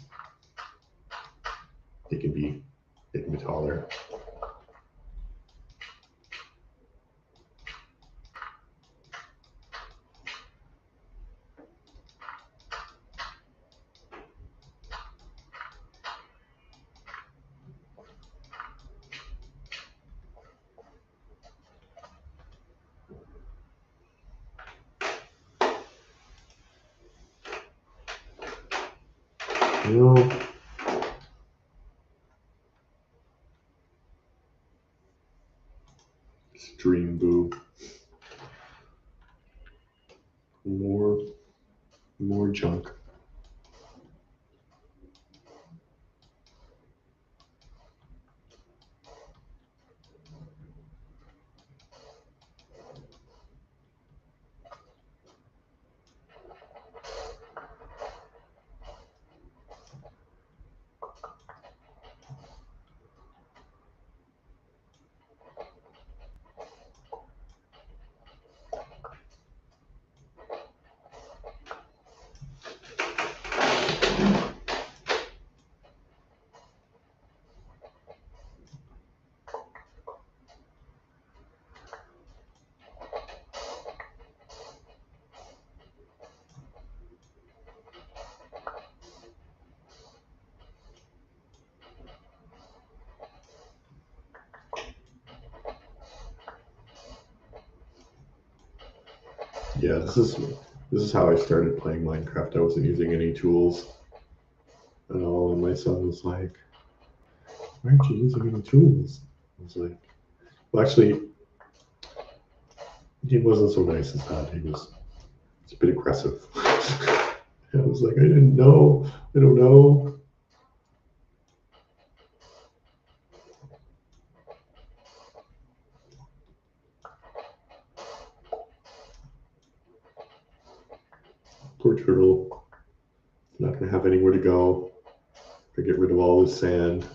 S1: They can be taller. No. Stream boo. More junk. Yeah, this is how I started playing Minecraft. I wasn't using any tools at all, and my son was like, "Why aren't you using any tools?" I was like, "Well, actually, he wasn't so nice as that. It's a bit aggressive." I was like, "I didn't know. I don't know." Poor turtle. Not gonna have anywhere to go. To get rid of all this sand.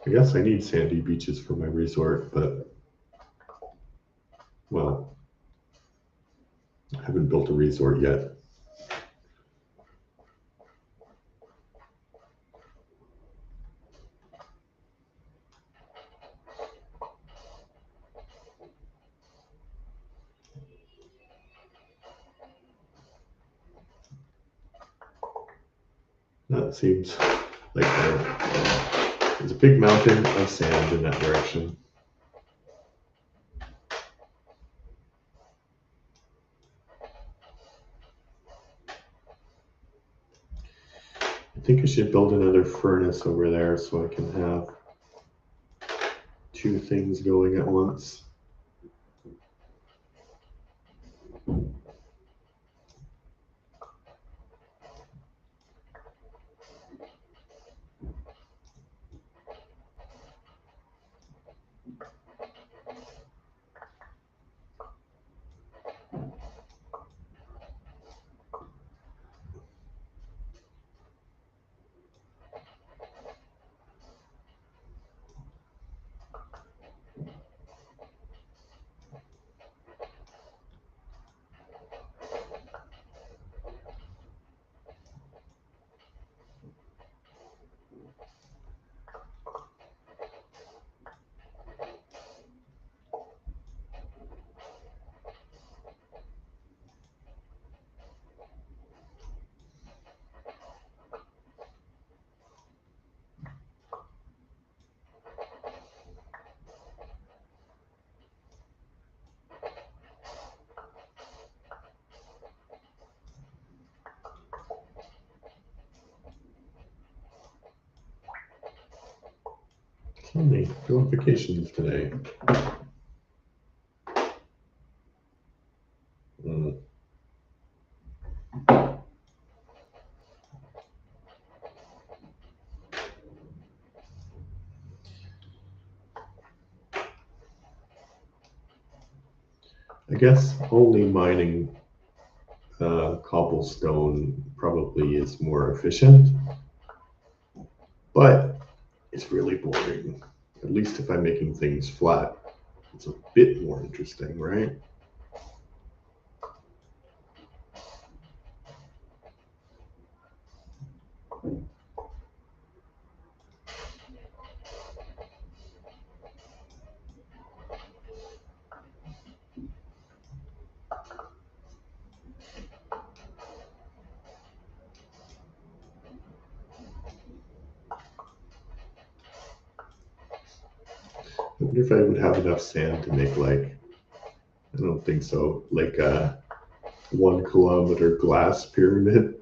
S1: I guess I need sandy beaches for my resort, but well, I haven't built a resort yet. That seems like there's a big mountain of sand in that direction. I think I should build another furnace over there so I can have two things going at once. So many notifications today. I guess only mining cobblestone probably is more efficient. But it's really boring. At least if I'm making things flat, it's a bit more interesting, right? I wonder if I would have enough sand to make like, I don't think so, like a 1 kilometer glass pyramid.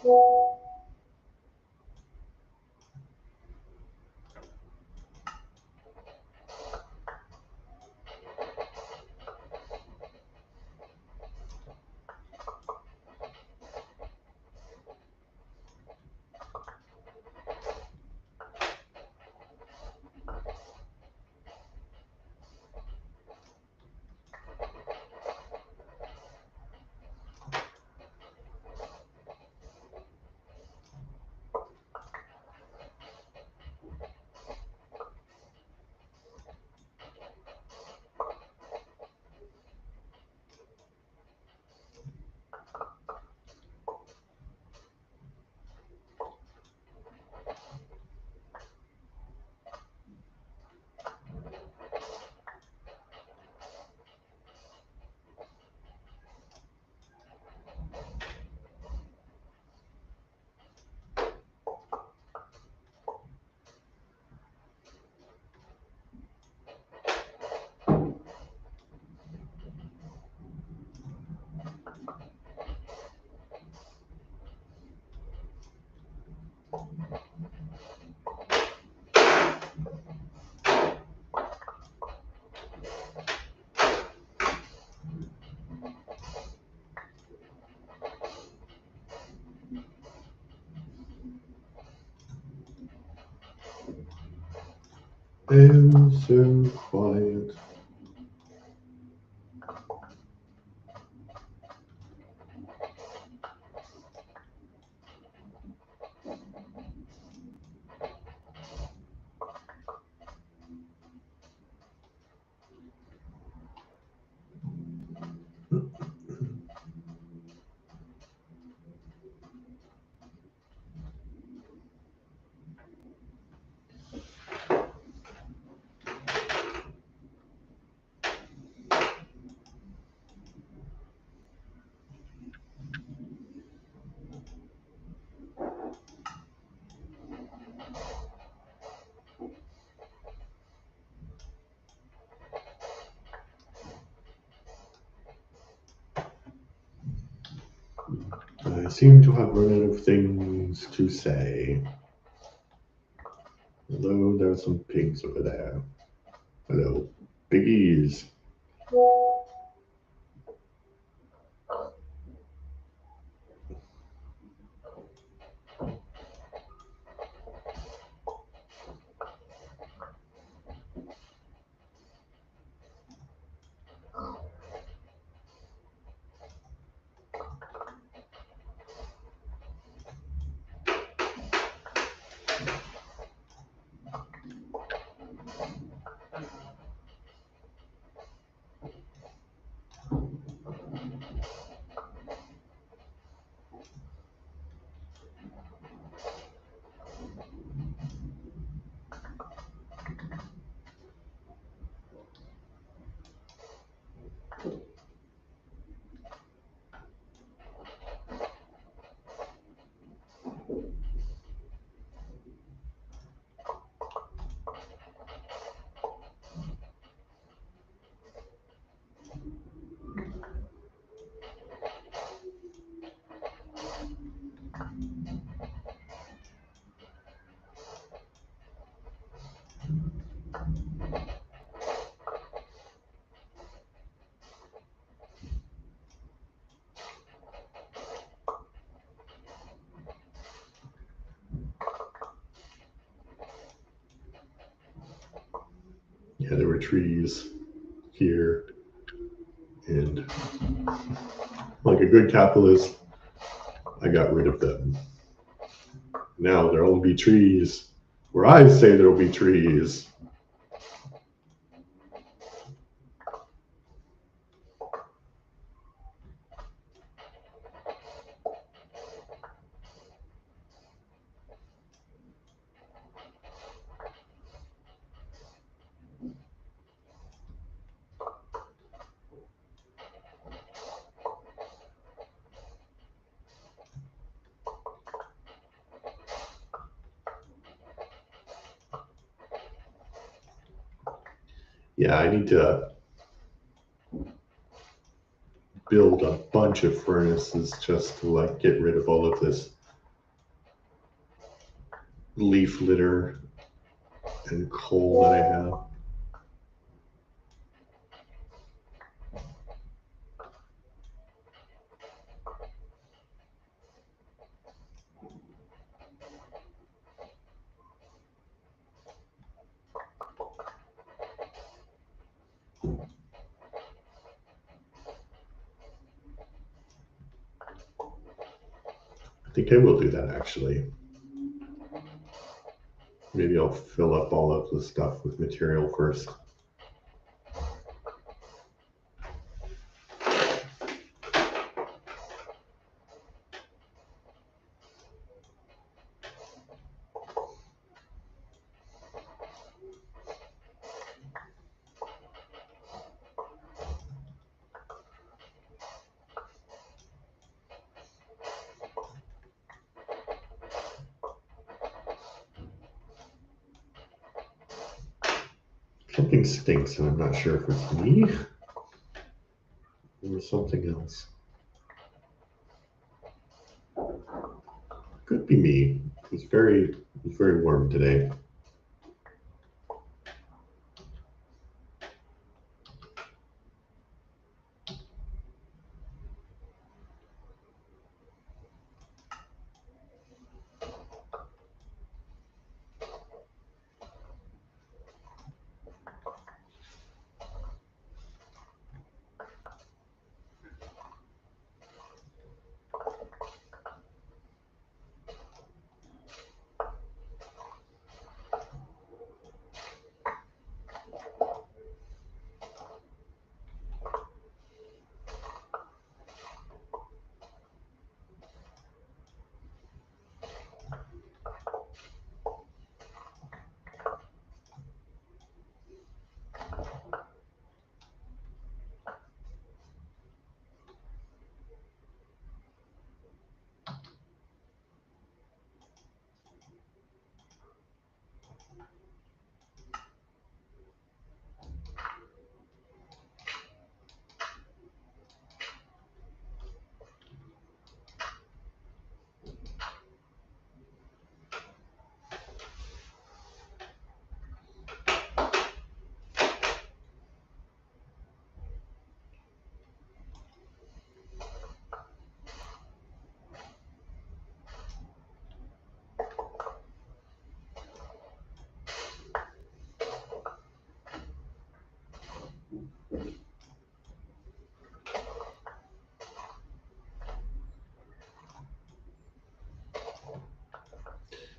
S1: Oh, so quiet. I seem to have run out of things to say. Hello, there are some pigs over there. Hello, piggies. Yeah, there were trees here, and like a good capitalist, I got rid of them. Now there'll only be trees where I say there'll be trees. Yeah, I need to build a bunch of furnaces just to like get rid of all of this leaf litter and coal that I have. I think I will do that actually. Maybe I'll fill up all of the stuff with material first. Something stinks, and I'm not sure if it's me or something else. Could be me. It's very warm today.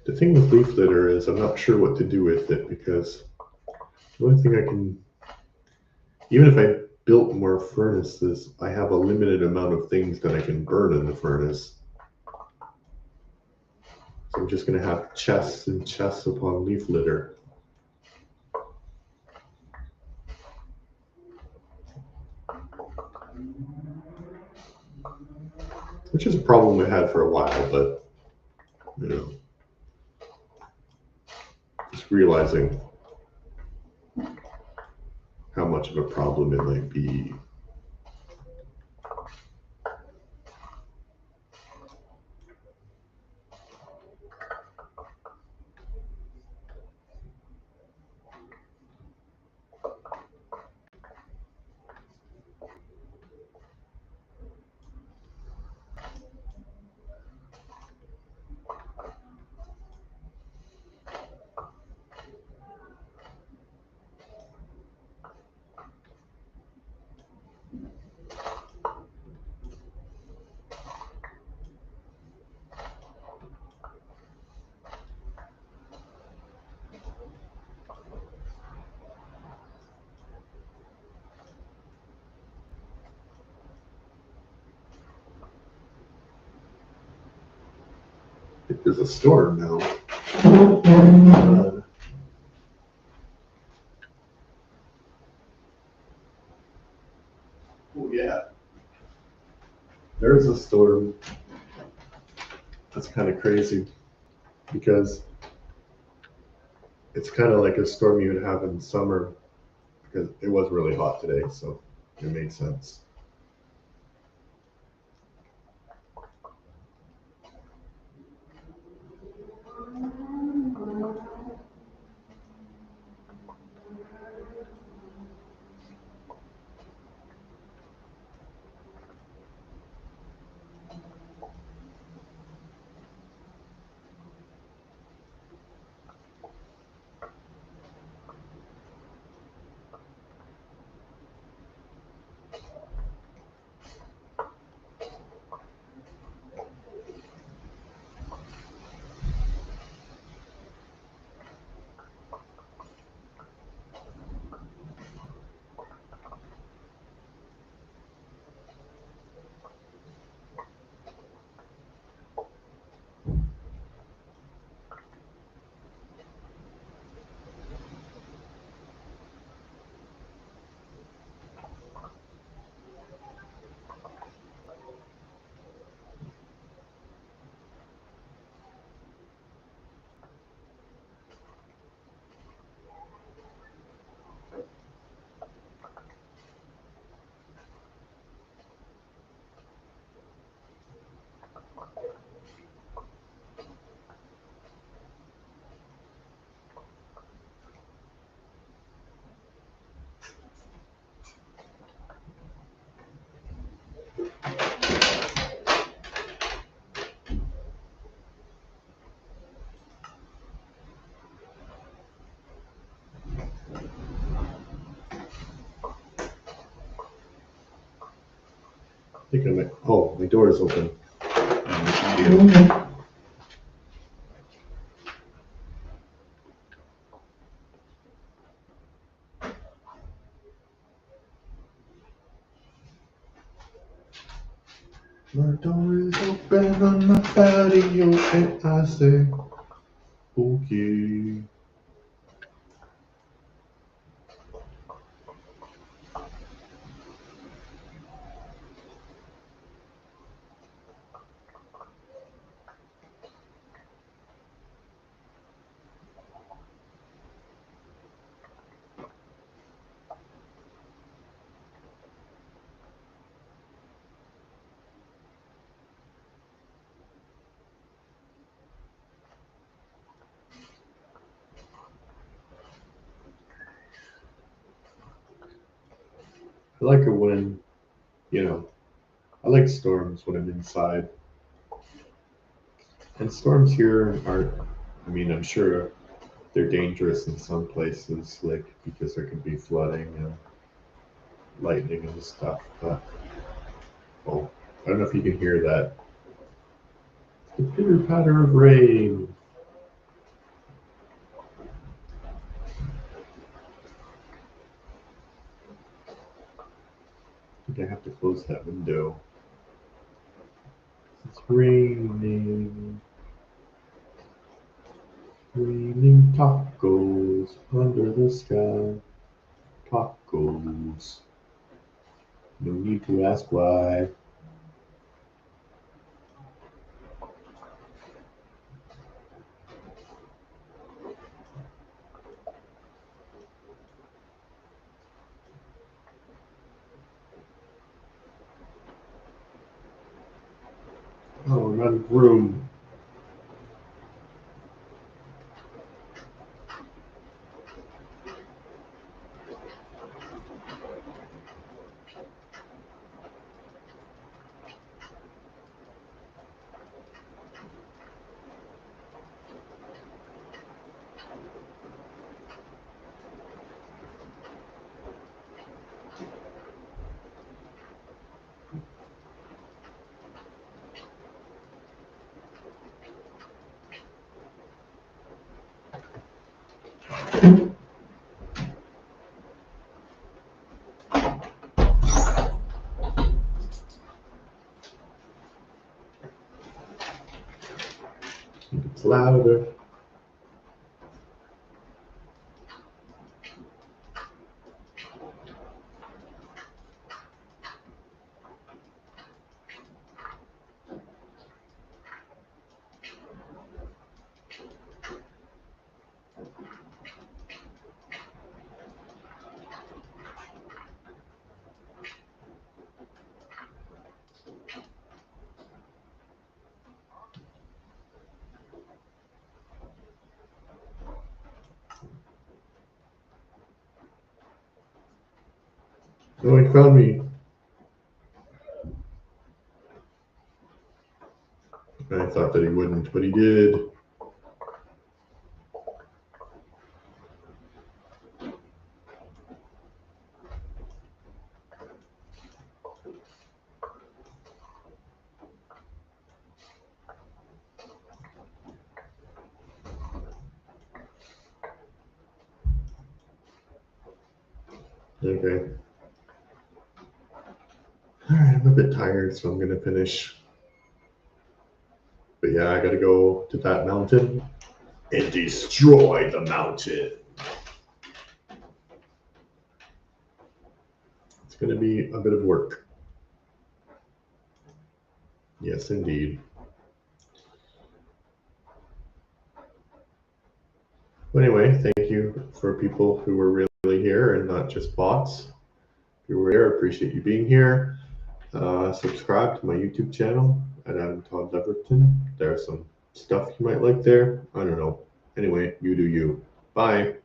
S1: The thing with leaf litter is I'm not sure what to do with it because the only thing I can, even if I built more furnaces, I have a limited amount of things that I can burn in the furnace. So I'm just going to have chests and chests upon leaf litter. Which is a problem we had for a while, but, you know, just realizing how much of a problem it might be. There's a storm now. Uh, oh yeah, there's a storm. That's kind of crazy because it's kind of like a storm you would have in summer because it was really hot today, so it made sense. I think I'm at, oh, my door is open. My door is open on my patio and I say, okay. I like it when, you know, I like storms when I'm inside. And storms here aren't, I mean, I'm sure they're dangerous in some places, like because there can be flooding and lightning and stuff. But, oh, I don't know if you can hear that. The pitter patter of rain. I think I have to close that window. It's raining. Raining tacos under the sky. Tacos. No need to ask why. Oh, I'm out of room. louder. Oh, he found me. I thought that he wouldn't, but he did. Okay. All right, I'm a bit tired, so I'm gonna finish. But yeah, I gotta go to that mountain and destroy the mountain. It's gonna be a bit of work. Yes, indeed. But anyway, thank you for people who were really here and not just bots. If you were here, I appreciate you being here. Subscribe to my YouTube channel at Adam Todd Leverton. There's some stuff you might like there. I don't know. Anyway, you do you. Bye.